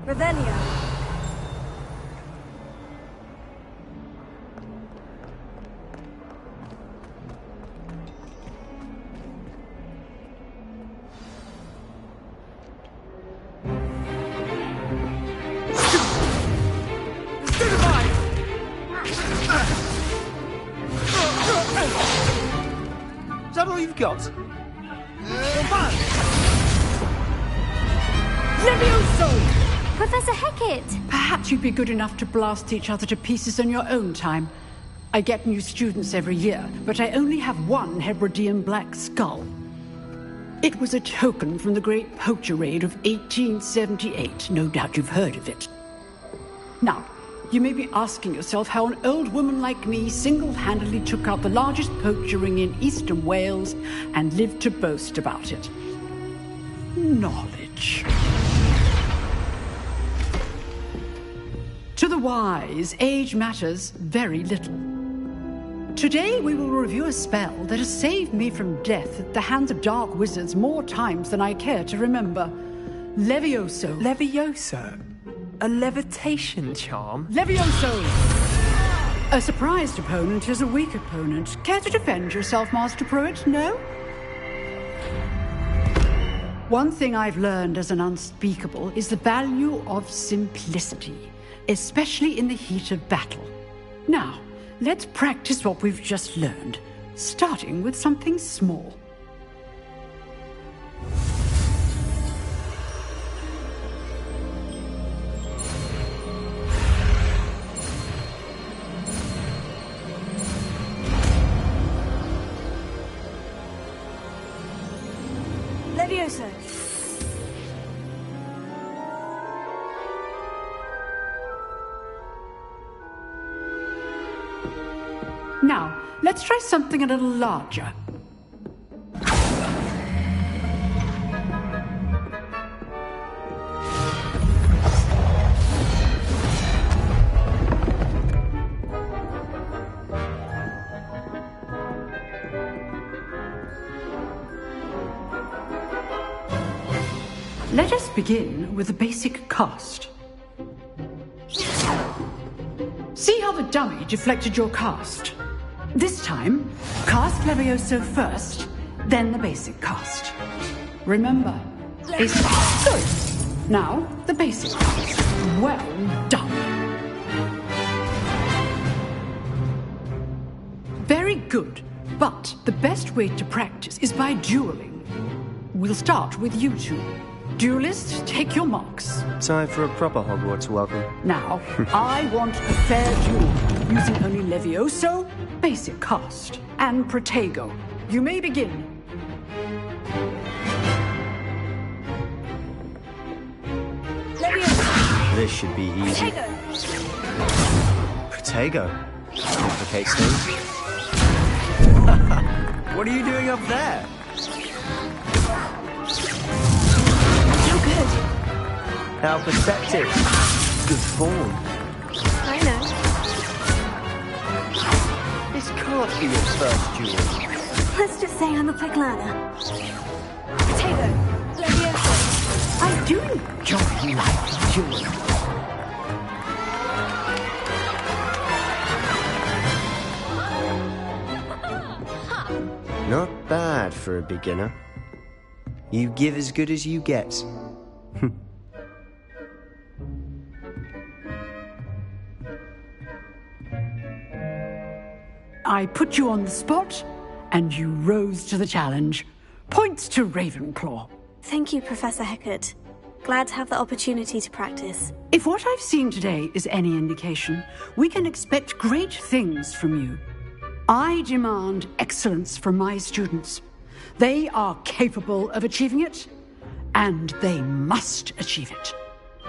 Revelio. Is that all you've got? Levioso! Professor Hecat! Perhaps you'd be good enough to blast each other to pieces in your own time. I get new students every year, but I only have one Hebridean black skull. It was a token from the Great Poacher Raid of 1878. No doubt you've heard of it. Now, you may be asking yourself how an old woman like me single-handedly took out the largest poacher ring in eastern Wales and lived to boast about it. Knowledge. To the wise, age matters very little. Today we will review a spell that has saved me from death at the hands of dark wizards more times than I care to remember. Levioso. Levioso? A levitation charm? Levioso! A surprised opponent is a weak opponent. Care to defend yourself, Master Pruitt? No? One thing I've learned as an unspeakable is the value of simplicity, especially in the heat of battle. Now, let's practice what we've just learned, starting with something small. Levioso. Now, let's try something a little larger. Let us begin with the basic cast. See how the dummy deflected your cast? This time, cast Levioso first, then the basic cast. Remember, basic. Good. Now, the basic cast. Well done. Very good, but the best way to practice is by dueling. We'll start with you two. Duelists, take your marks. Time for a proper Hogwarts welcome. Now, I want a fair duel, using only Levioso, basic cast, and Protego. You may begin. Levioso. This should be easy. Protego. Protego. Complicates things. What are you doing up there? Our perspective. Good form. I know. This can't be your first duel. Let's just say I'm a quick learner. Potato. Levioso. I do enjoy life dueling. Not bad for a beginner. You give as good as you get. I put you on the spot, and you rose to the challenge. Points to Ravenclaw. Thank you, Professor Hecat. Glad to have the opportunity to practice. If what I've seen today is any indication, we can expect great things from you. I demand excellence from my students. They are capable of achieving it, and they must achieve it.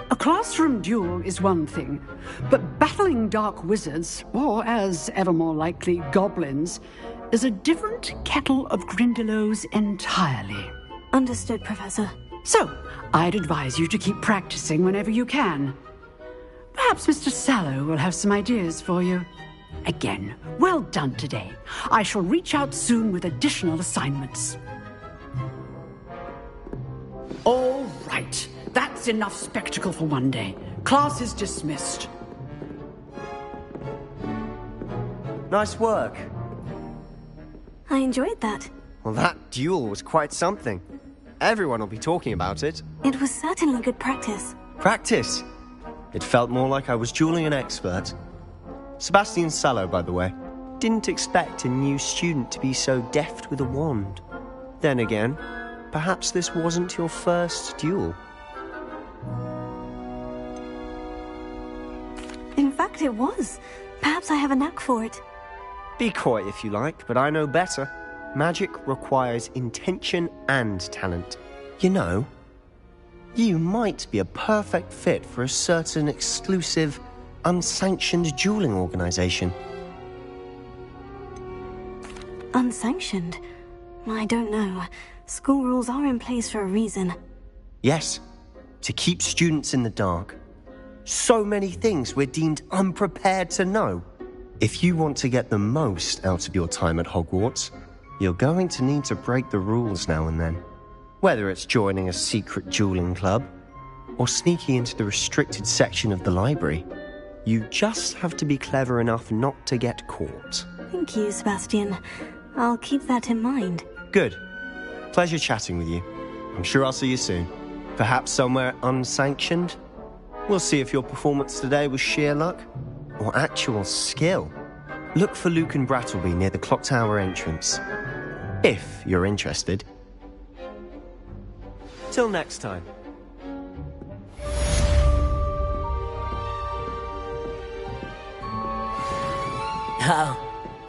A classroom duel is one thing, but battling dark wizards, or as ever more likely, goblins, is a different kettle of Grindylows entirely. Understood, Professor. So, I'd advise you to keep practicing whenever you can. Perhaps Mr. Sallow will have some ideas for you. Again, well done today. I shall reach out soon with additional assignments. All right. That That's enough spectacle for one day. Class is dismissed. Nice work. I enjoyed that. Well, that duel was quite something. Everyone will be talking about it. It was certainly good practice. Practice? It felt more like I was dueling an expert. Sebastian Sallow, by the way. Didn't expect a new student to be so deft with a wand. Then again, perhaps this wasn't your first duel. In fact, it was. Perhaps I have a knack for it. Be coy if you like, but I know better. Magic requires intention and talent. You know, you might be a perfect fit for a certain exclusive, unsanctioned dueling organization. Unsanctioned? I don't know. School rules are in place for a reason. Yes, to keep students in the dark. So many things we're deemed unprepared to know. If you want to get the most out of your time at Hogwarts, you're going to need to break the rules now and then. Whether it's joining a secret dueling club, or sneaking into the restricted section of the library, you just have to be clever enough not to get caught. Thank you, Sebastian. I'll keep that in mind. Good. Pleasure chatting with you. I'm sure I'll see you soon. Perhaps somewhere unsanctioned? We'll see if your performance today was sheer luck or actual skill. Look for Luke and Brattleby near the clock tower entrance. If you're interested. Till next time. Oh,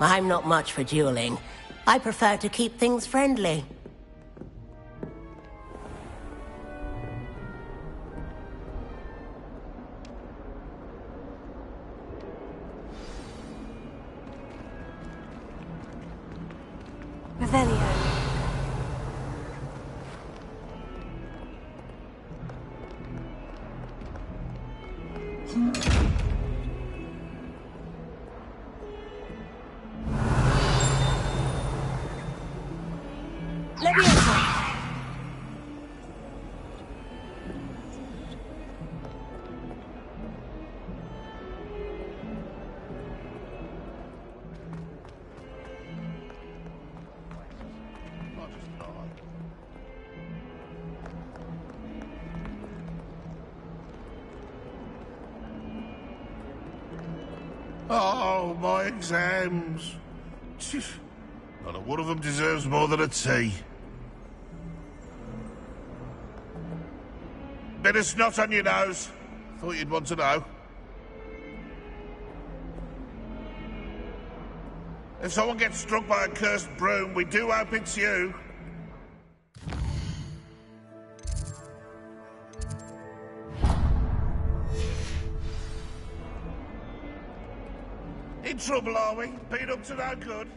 I'm not much for dueling. I prefer to keep things friendly. Revelio. Oh, my exams. Not a one of them deserves more than a tea. Bit of snot on your nose. Thought you'd want to know. If someone gets struck by a cursed broom, we do hope it's you. In trouble, are we? Been up to no good?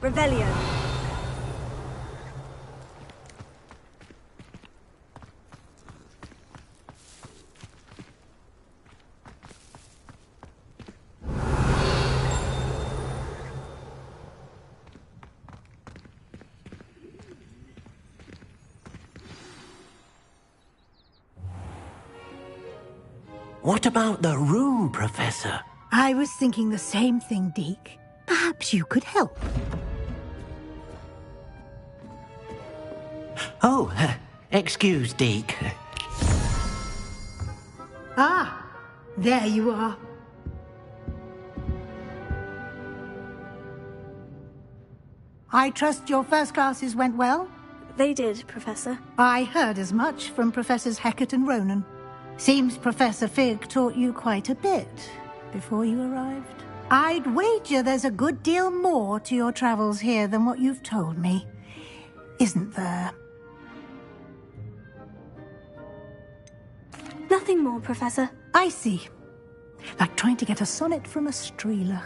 Revelio. What about the room, Professor? I was thinking the same thing, Deke. Perhaps you could help. Oh, excuse, Deke. Ah, there you are. I trust your first classes went well? They did, Professor. I heard as much from Professors Hecat and Ronan. Seems Professor Fig taught you quite a bit before you arrived. I'd wager there's a good deal more to your travels here than what you've told me. Isn't there? Nothing more, Professor. I see. Like trying to get a sonnet from a streeler.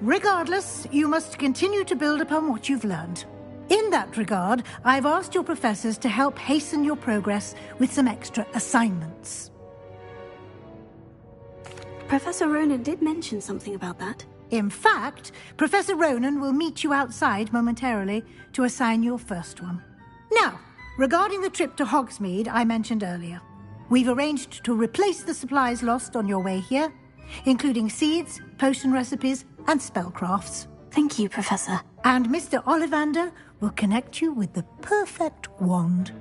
Regardless, you must continue to build upon what you've learned. In that regard, I've asked your professors to help hasten your progress with some extra assignments. Professor Ronan did mention something about that. In fact, Professor Ronan will meet you outside momentarily to assign your first one. Now, regarding the trip to Hogsmeade I mentioned earlier, we've arranged to replace the supplies lost on your way here, including seeds, potion recipes, and spellcrafts. Thank you, Professor. And Mr. Ollivander will connect you with the perfect wand.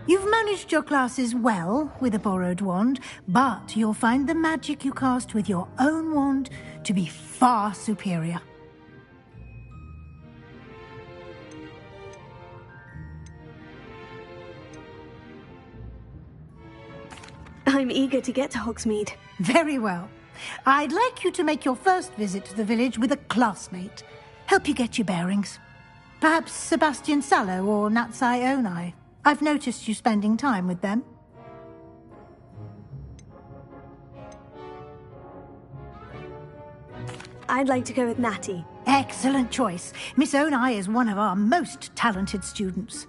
You've managed your classes well with a borrowed wand, but you'll find the magic you cast with your own wand to be far superior. I'm eager to get to Hogsmeade. Very well. I'd like you to make your first visit to the village with a classmate. Help you get your bearings. Perhaps Sebastian Sallow or Natsai Onai. I've noticed you spending time with them. I'd like to go with Natty. Excellent choice. Miss Onai is one of our most talented students.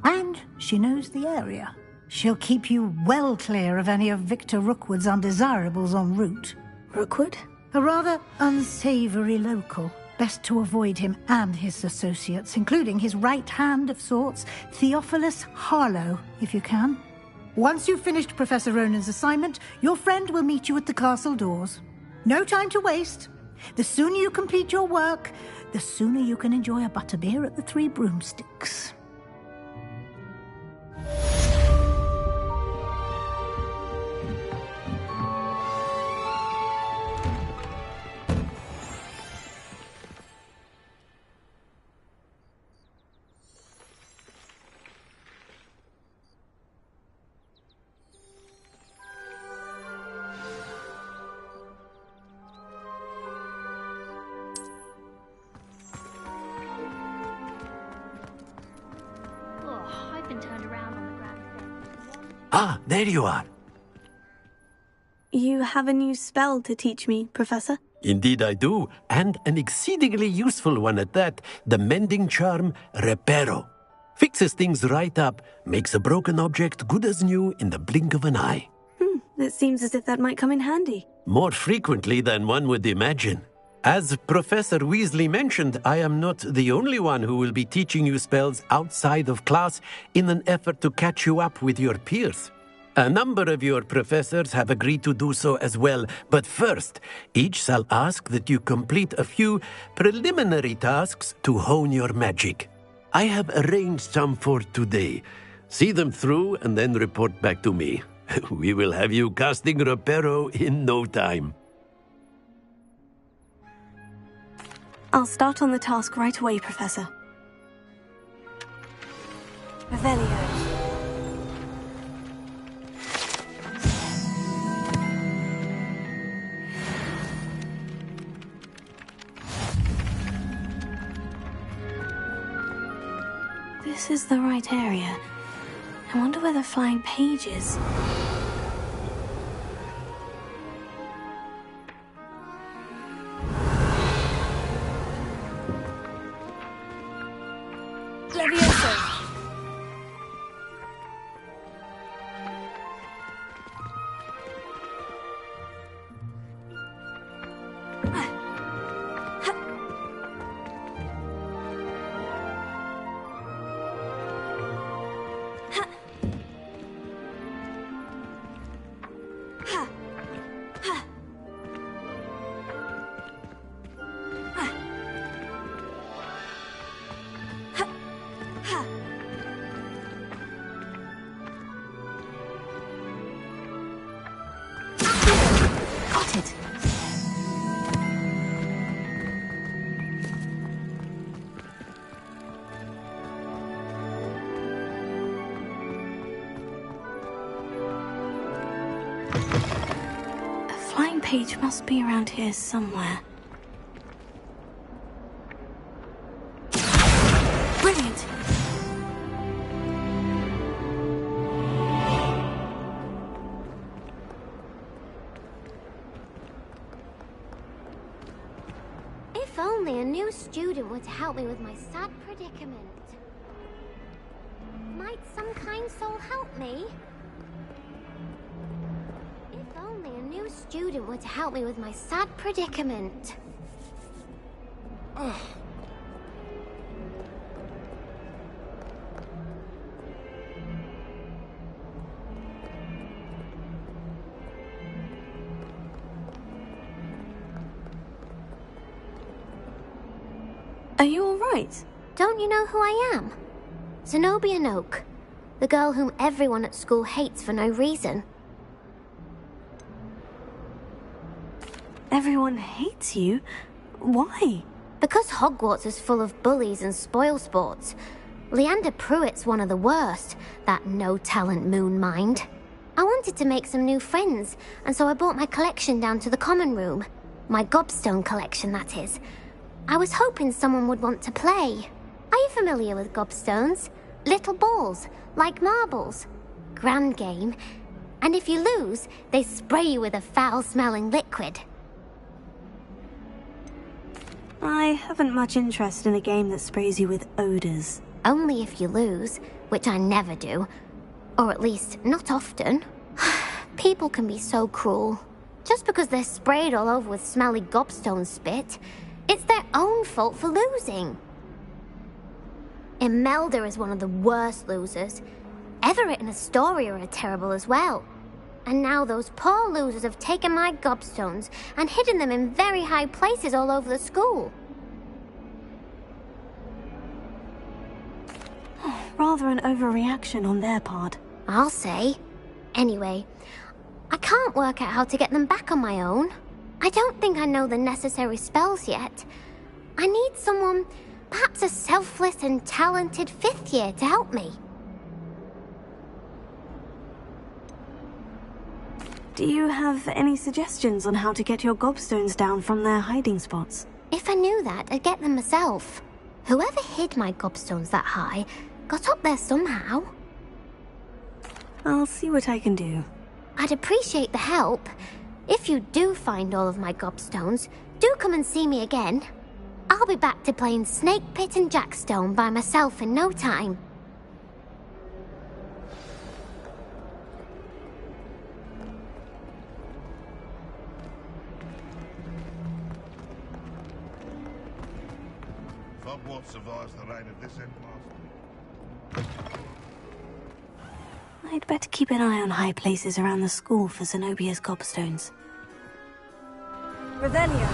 And she knows the area. She'll keep you well clear of any of Victor Rookwood's undesirables en route. Rookwood? A rather unsavory local. Best to avoid him and his associates, including his right hand of sorts, Theophilus Harlow, if you can. Once you've finished Professor Ronan's assignment, your friend will meet you at the castle doors. No time to waste. The sooner you complete your work, the sooner you can enjoy a butterbeer at the Three Broomsticks. Ah, there you are. You have a new spell to teach me, Professor? Indeed I do, and an exceedingly useful one at that. The mending charm, Reparo. Fixes things right up, makes a broken object good as new in the blink of an eye. It seems as if that might come in handy. More frequently than one would imagine. As Professor Weasley mentioned, I am not the only one who will be teaching you spells outside of class in an effort to catch you up with your peers. A number of your professors have agreed to do so as well, but first, each shall ask that you complete a few preliminary tasks to hone your magic. I have arranged some for today. See them through and then report back to me. We will have you casting Reparo in no time. I'll start on the task right away, Professor. Revelio. This is the right area. I wonder where the flying page is. Page must be around here somewhere. only a new student were to help me with my sad predicament. Might some kind soul help me? If only a new student were to help me with my sad predicament. Ugh. Are you alright? Don't you know who I am? Zenobia Noak, the girl whom everyone at school hates for no reason. Everyone hates you? Why? Because Hogwarts is full of bullies and spoilsports. Leander Pruitt's one of the worst, that no-talent moon mind. I wanted to make some new friends, and so I brought my collection down to the common room. My gobstone collection, that is. I was hoping someone would want to play. Are you familiar with gobstones? Little balls, like marbles. Grand game. And if you lose, they spray you with a foul-smelling liquid. I haven't much interest in a game that sprays you with odors. Only if you lose, which I never do. Or at least, not often. People can be so cruel. Just because they're sprayed all over with smelly gobstone spit, it's their own fault for losing. Imelda is one of the worst losers. Everett and Astoria are terrible as well. And now those poor losers have taken my gobstones and hidden them in very high places all over the school. Rather an overreaction on their part. I'll say. Anyway, I can't work out how to get them back on my own. I don't think I know the necessary spells yet. I need someone, perhaps a selfless and talented 5th year to help me. Do you have any suggestions on how to get your gobstones down from their hiding spots? If I knew that, I'd get them myself. Whoever hid my gobstones that high got up there somehow. I'll see what I can do. I'd appreciate the help. If you do find all of my gobstones, do come and see me again. I'll be back to playing Snake Pit and Jackstone by myself in no time. Hogwarts survives the reign of this Empire. I'd better keep an eye on high places around the school for Zenobia's gobstones. Revelio.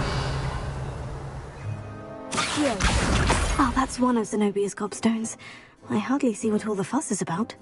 Oh, that's one of Zenobia's gobstones. I hardly see what all the fuss is about.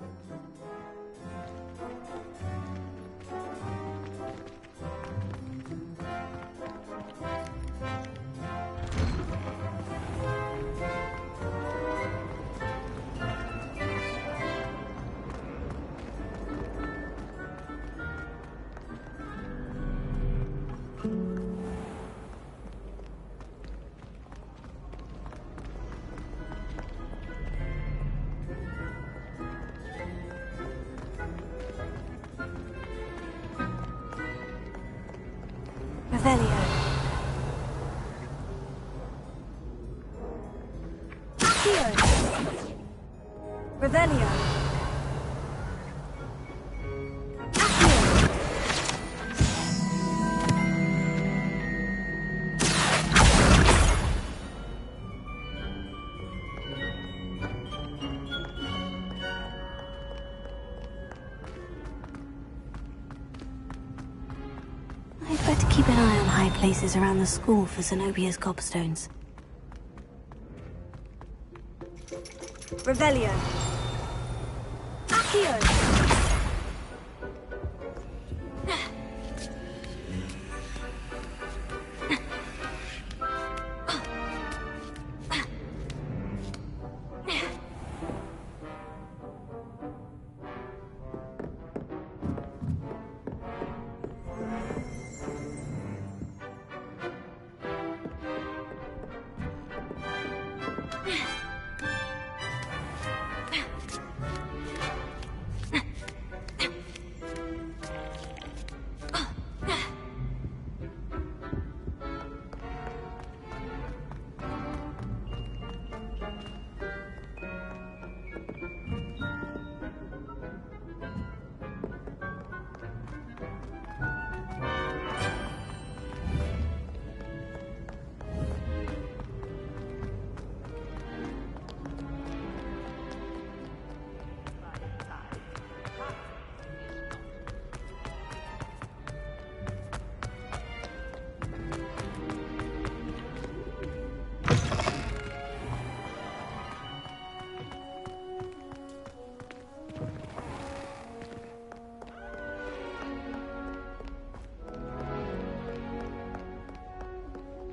Revelio. Revelio. I'd better keep an eye on high places around the school for Zenobia's gobstones. Revelio. Accio.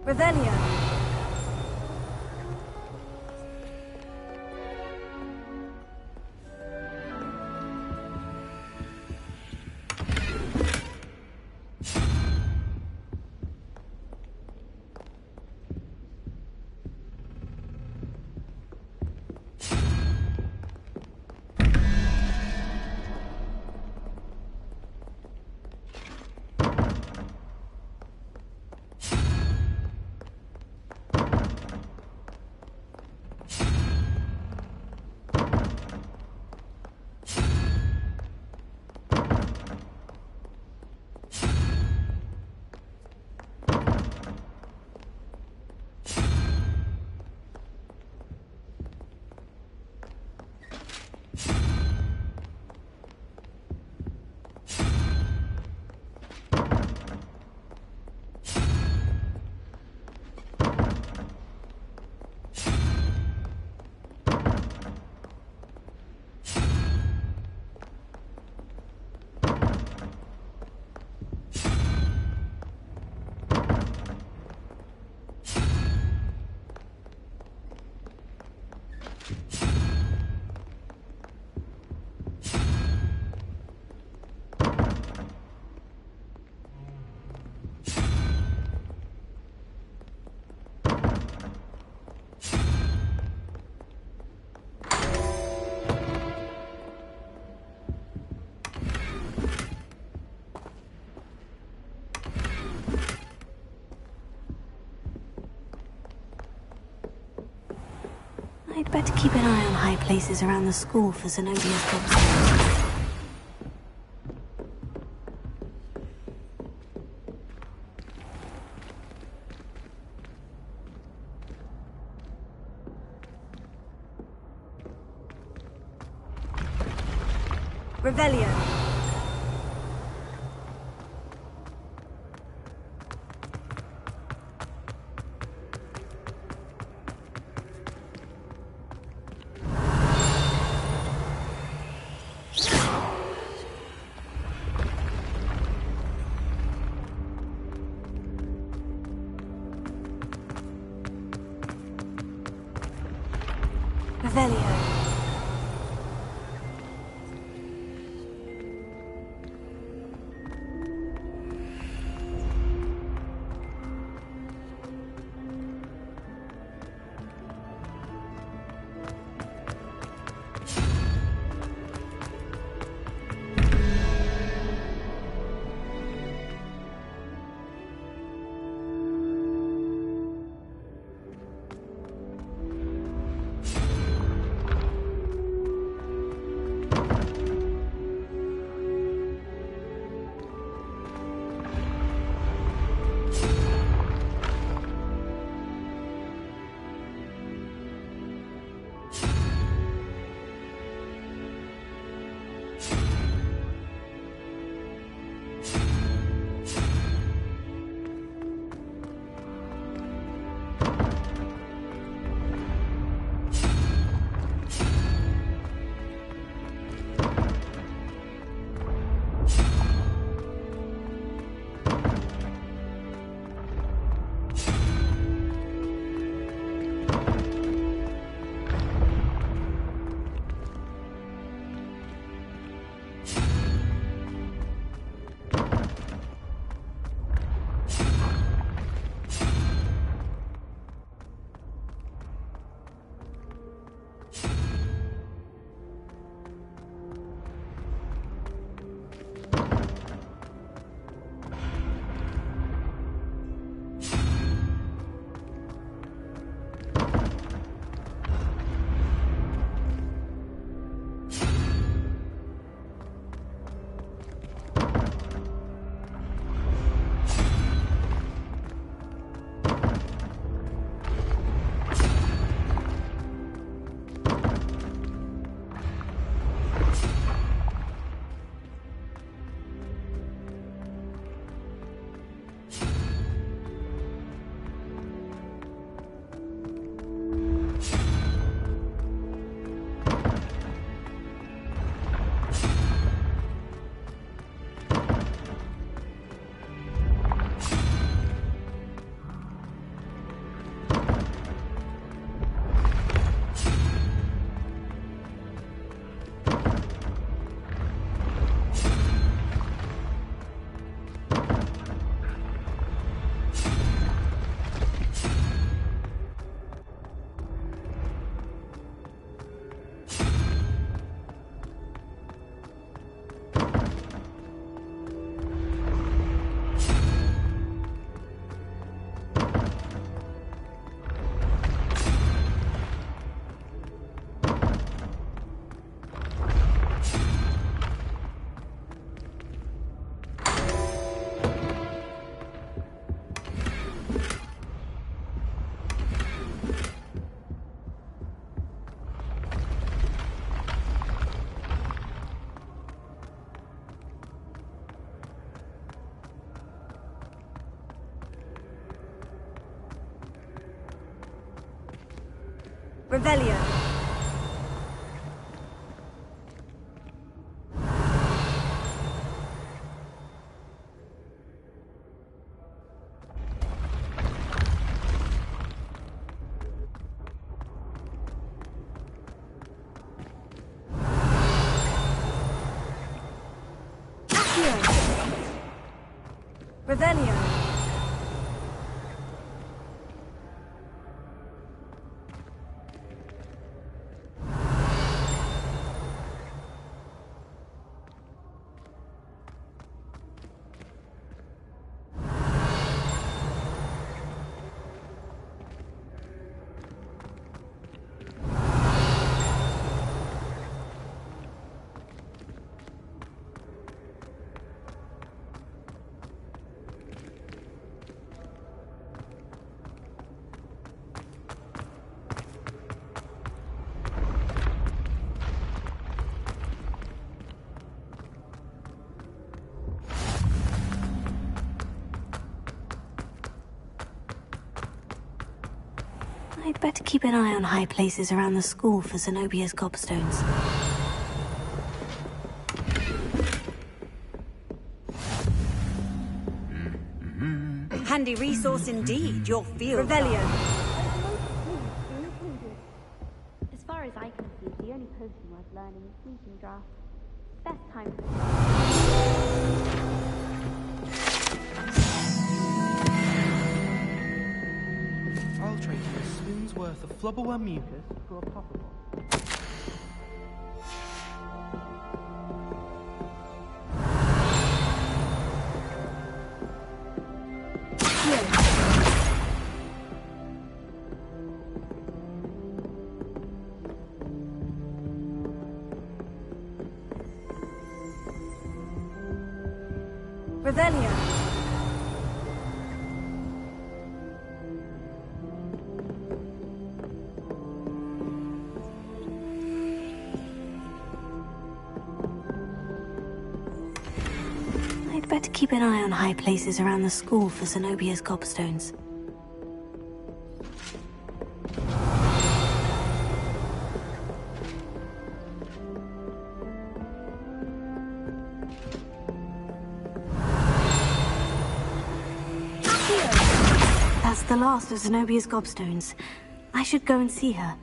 Revelio. I'd better keep an eye on high places around the school for Zenobia's ghost. Revelio. Revelio. Revelio. Revelio. I'd better keep an eye on high places around the school for Zenobia's gobstones. Handy resource indeed, your field. Revelio. As far as I can see, the only potion worth learning is sleeping draft. Best time for I'll trade you a spoon's worth of flubberworm mucus for a popper. Revelio. I'd better keep an eye on high places around the school for Zenobia's gobstones. That's the last of Zenobia's gobstones. I should go and see her.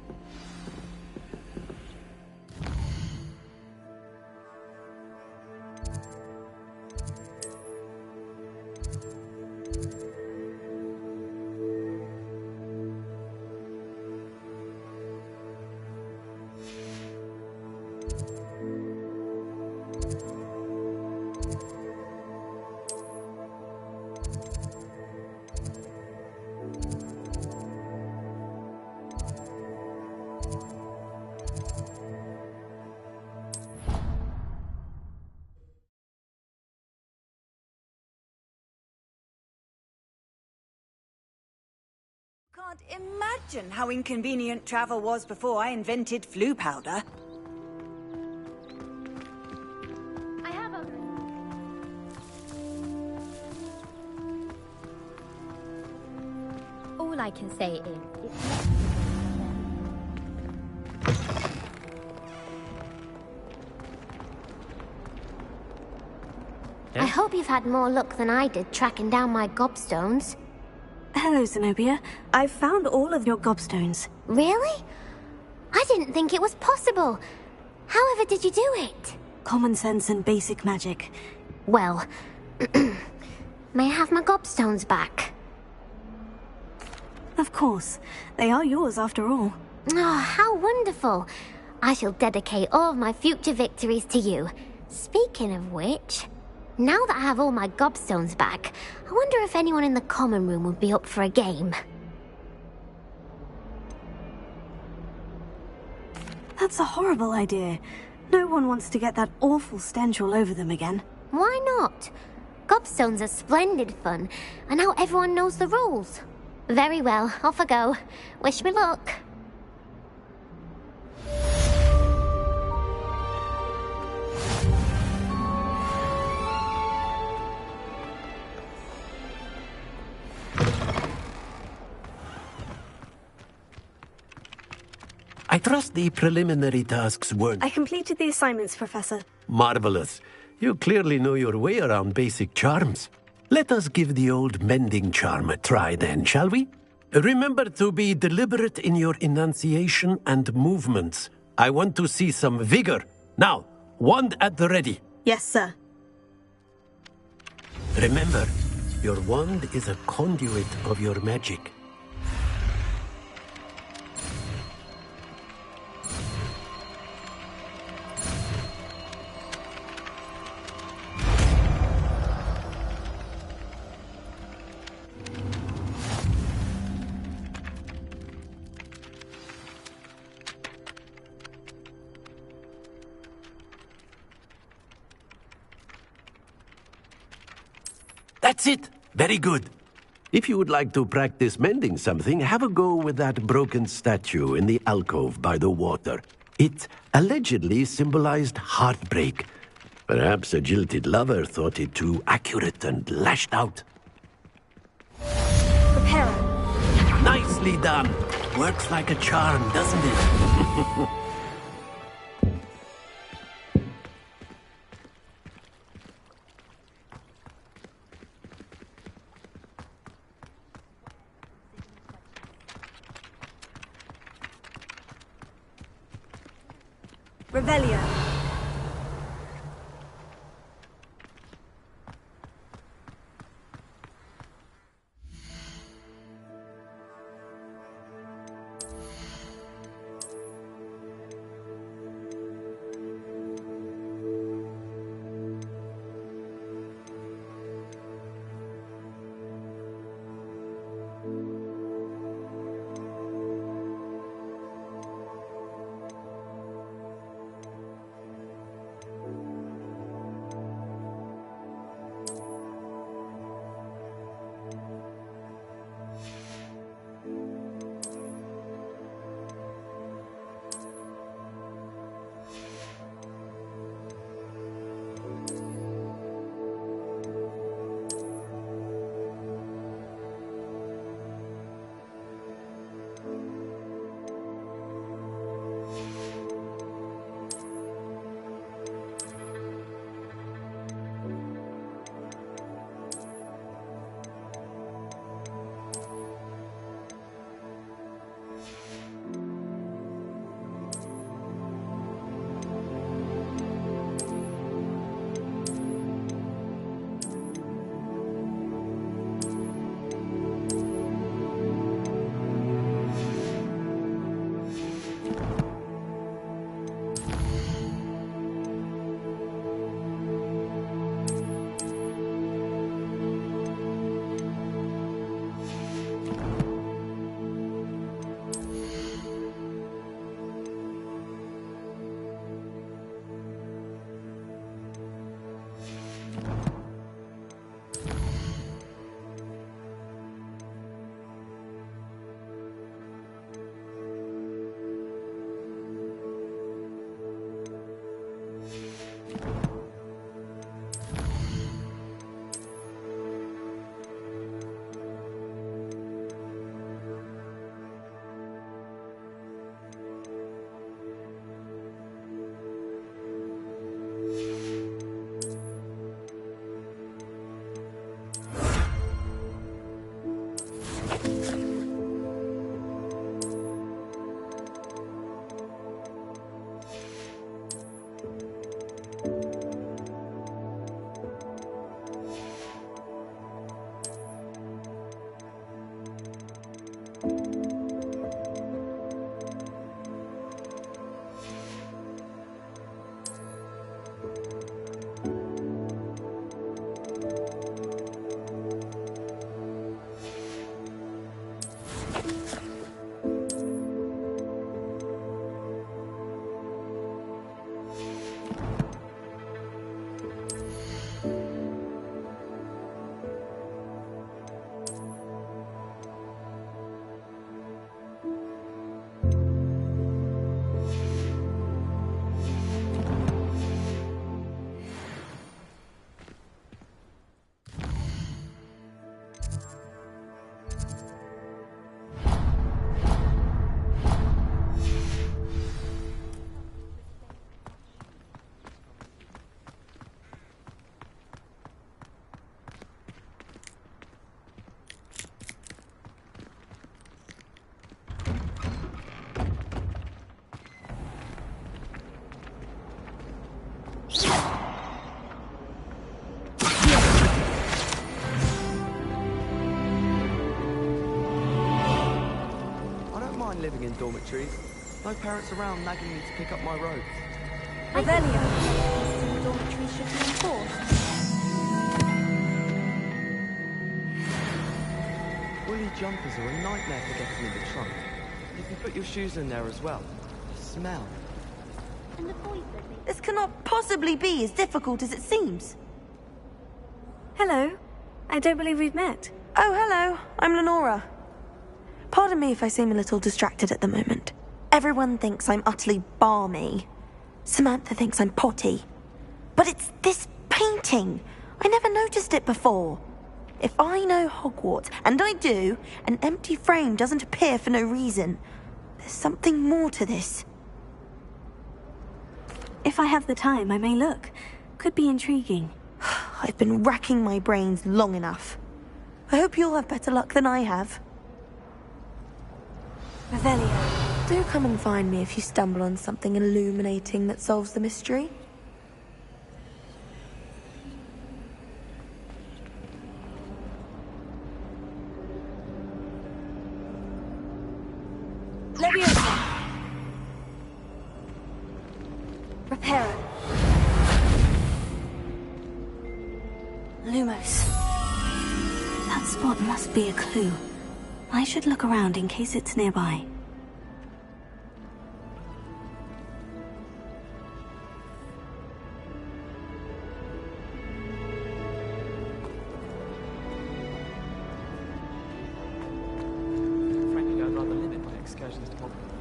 Can't imagine how inconvenient travel was before I invented flu powder. I have a... All I can say is, I hope you've had more luck than I did tracking down my gobstones. Hello, Zenobia. I've found all of your gobstones. Really? I didn't think it was possible. However did you do it? Common sense and basic magic. Well, may I have my gobstones back? Of course. They are yours after all. Oh, how wonderful. I shall dedicate all of my future victories to you. Speaking of which, now that I have all my gobstones back, I wonder if anyone in the common room would be up for a game. That's a horrible idea. No one wants to get that awful stench all over them again. Why not? Gobstones are splendid fun, and now everyone knows the rules. Very well, off I go. Wish me luck. I trust the preliminary tasks weren't... I completed the assignments, Professor. Marvelous. You clearly know your way around basic charms. Let us give the old mending charm a try then, shall we? Remember to be deliberate in your enunciation and movements. I want to see some vigor. Now, wand at the ready. Yes, sir. Remember, your wand is a conduit of your magic. That's it. Very good. If you would like to practice mending something, have a go with that broken statue in the alcove by the water. It allegedly symbolized heartbreak. Perhaps a jilted lover thought it too accurate and lashed out. Prepare. Nicely done. Works like a charm, doesn't it? Revelio. in dormitories. No parents around nagging me to pick up my robes. Revelio. Dormitories should be enforced. Woolly jumpers are a nightmare for getting in the trunk. You can put your shoes in there as well. The smell. And the boys that they... This cannot possibly be as difficult as it seems. Hello. I don't believe we've met. Oh, hello. I'm Lenora. Pardon me if I seem a little distracted at the moment. Everyone thinks I'm utterly balmy. Samantha thinks I'm potty. But it's this painting. I never noticed it before. If I know Hogwarts, and I do, an empty frame doesn't appear for no reason. There's something more to this. If I have the time, I may look. Could be intriguing. I've been racking my brains long enough. I hope you'll have better luck than I have. Revelio. Do come and find me if you stumble on something illuminating that solves the mystery. Leviosa. Reparo. Lumos. That spot must be a clue. I should look around in case it's nearby. Frankly, I'd rather limit my excursions to Hogwarts.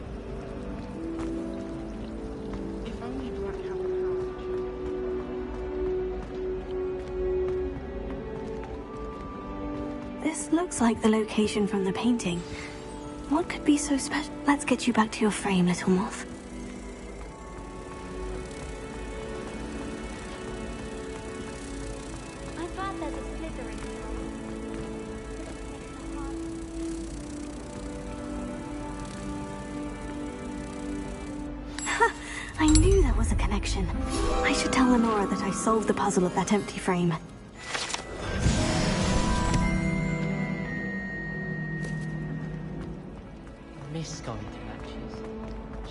If only Black Happened This looks like the location from the painting. What could be so special? Let's get you back to your frame, little moth. I'm glad there's a Slytherin here. I knew there was a connection. I should tell Lenora that I solved the puzzle of that empty frame. Miss going to matches.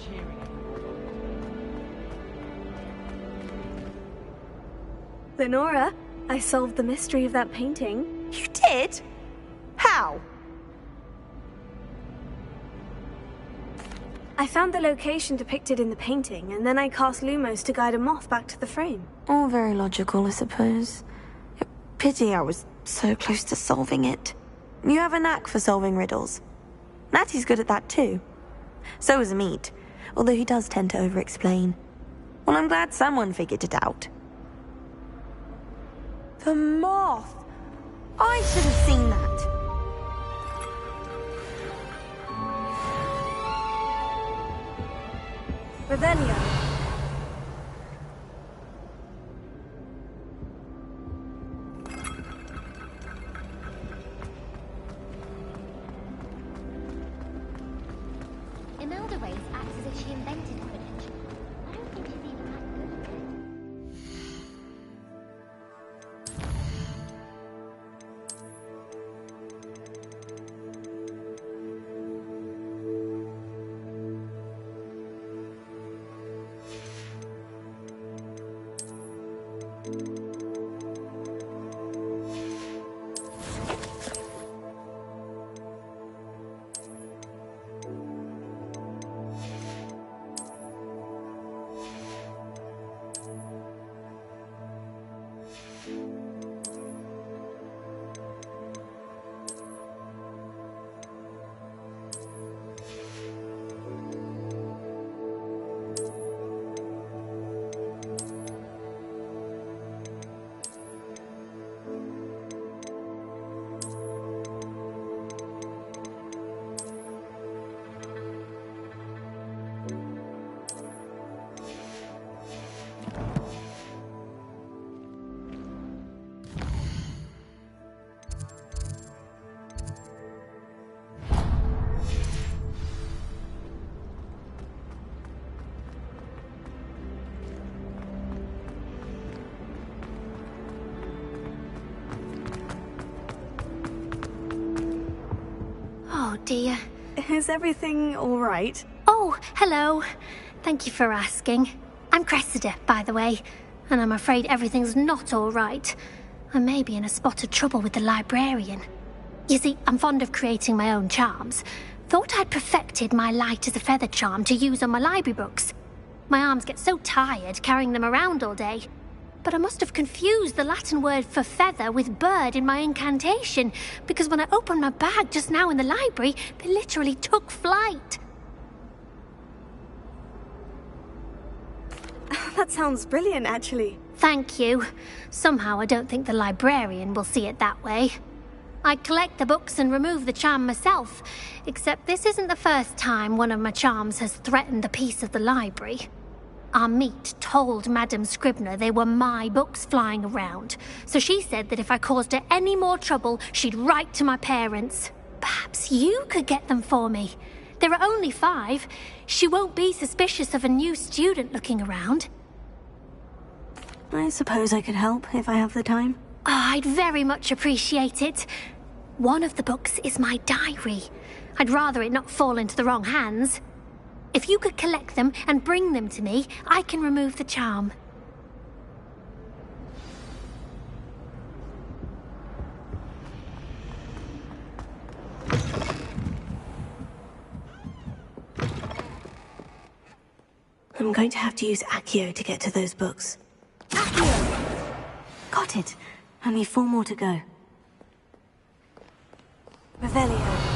Cheering. Lenora, I solved the mystery of that painting. You did? How? I found the location depicted in the painting, and then I cast Lumos to guide a moth back to the frame. All very logical, I suppose. Pity I was so close to solving it. You have a knack for solving riddles. Natty's good at that too. So is Amit, although he does tend to over-explain. Well, I'm glad someone figured it out. The moth! I should have seen that. Revelio. Imelda Race acts as if she invented Quidditch. I don't think she's even that good at it. Oh dear, is everything all right? Oh, hello. Thank you for asking. I'm Cressida, by the way, and I'm afraid everything's not all right. I may be in a spot of trouble with the librarian. You see, I'm fond of creating my own charms. Thought I'd perfected my light as a feather charm to use on my library books. My arms get so tired carrying them around all day. But I must have confused the Latin word for feather with bird in my incantation, because when I opened my bag just now in the library, they literally took flight. That sounds brilliant, actually. Thank you. Somehow I don't think the librarian will see it that way. I'd collect the books and remove the charm myself, except this isn't the first time one of my charms has threatened the peace of the library. Our meet told Madame Scribner they were my books flying around, so she said that if I caused her any more trouble, she'd write to my parents. Perhaps you could get them for me. There are only 5. She won't be suspicious of a new student looking around. I suppose I could help if I have the time. Oh, I'd very much appreciate it. One of the books is my diary. I'd rather it not fall into the wrong hands. If you could collect them and bring them to me, I can remove the charm. I'm going to have to use Accio to get to those books. Accio! Got it. Only 4 more to go. Revelio.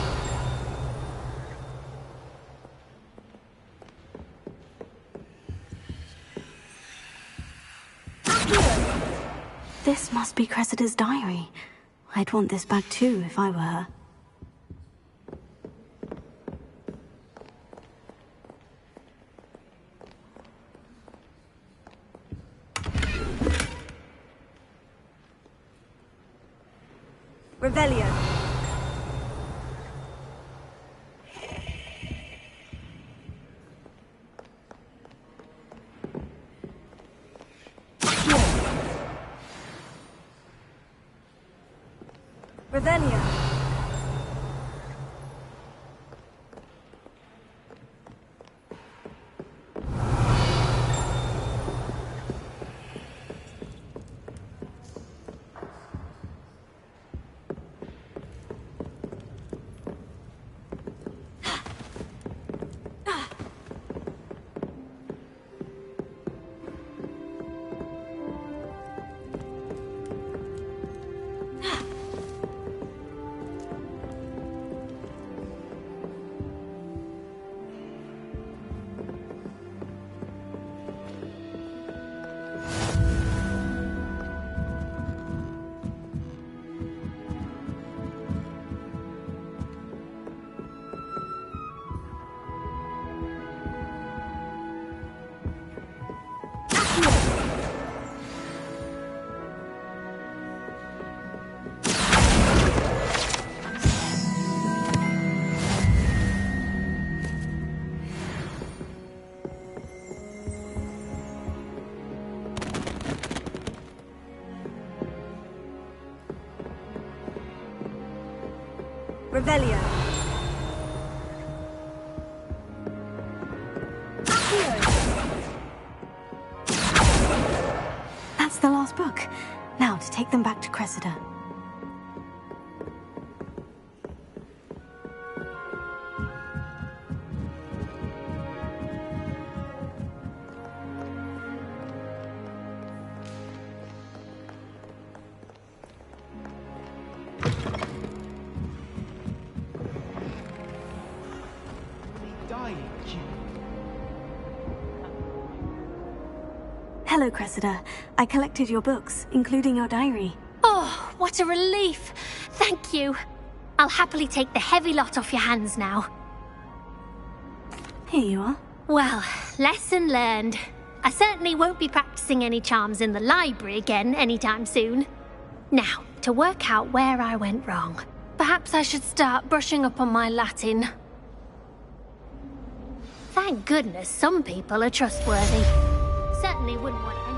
This must be Cressida's diary. I'd want this back too if I were her. Revelio. Revelio. Revelio. That's the last book. Now to take them back to Cressida. Hello, Cressida. I collected your books, including your diary. Oh, what a relief. Thank you. I'll happily take the heavy lot off your hands now. Here you are. Well, lesson learned. I certainly won't be practicing any charms in the library again anytime soon. Now, to work out where I went wrong. Perhaps I should start brushing up on my Latin. Thank goodness some people are trustworthy. Certainly wouldn't want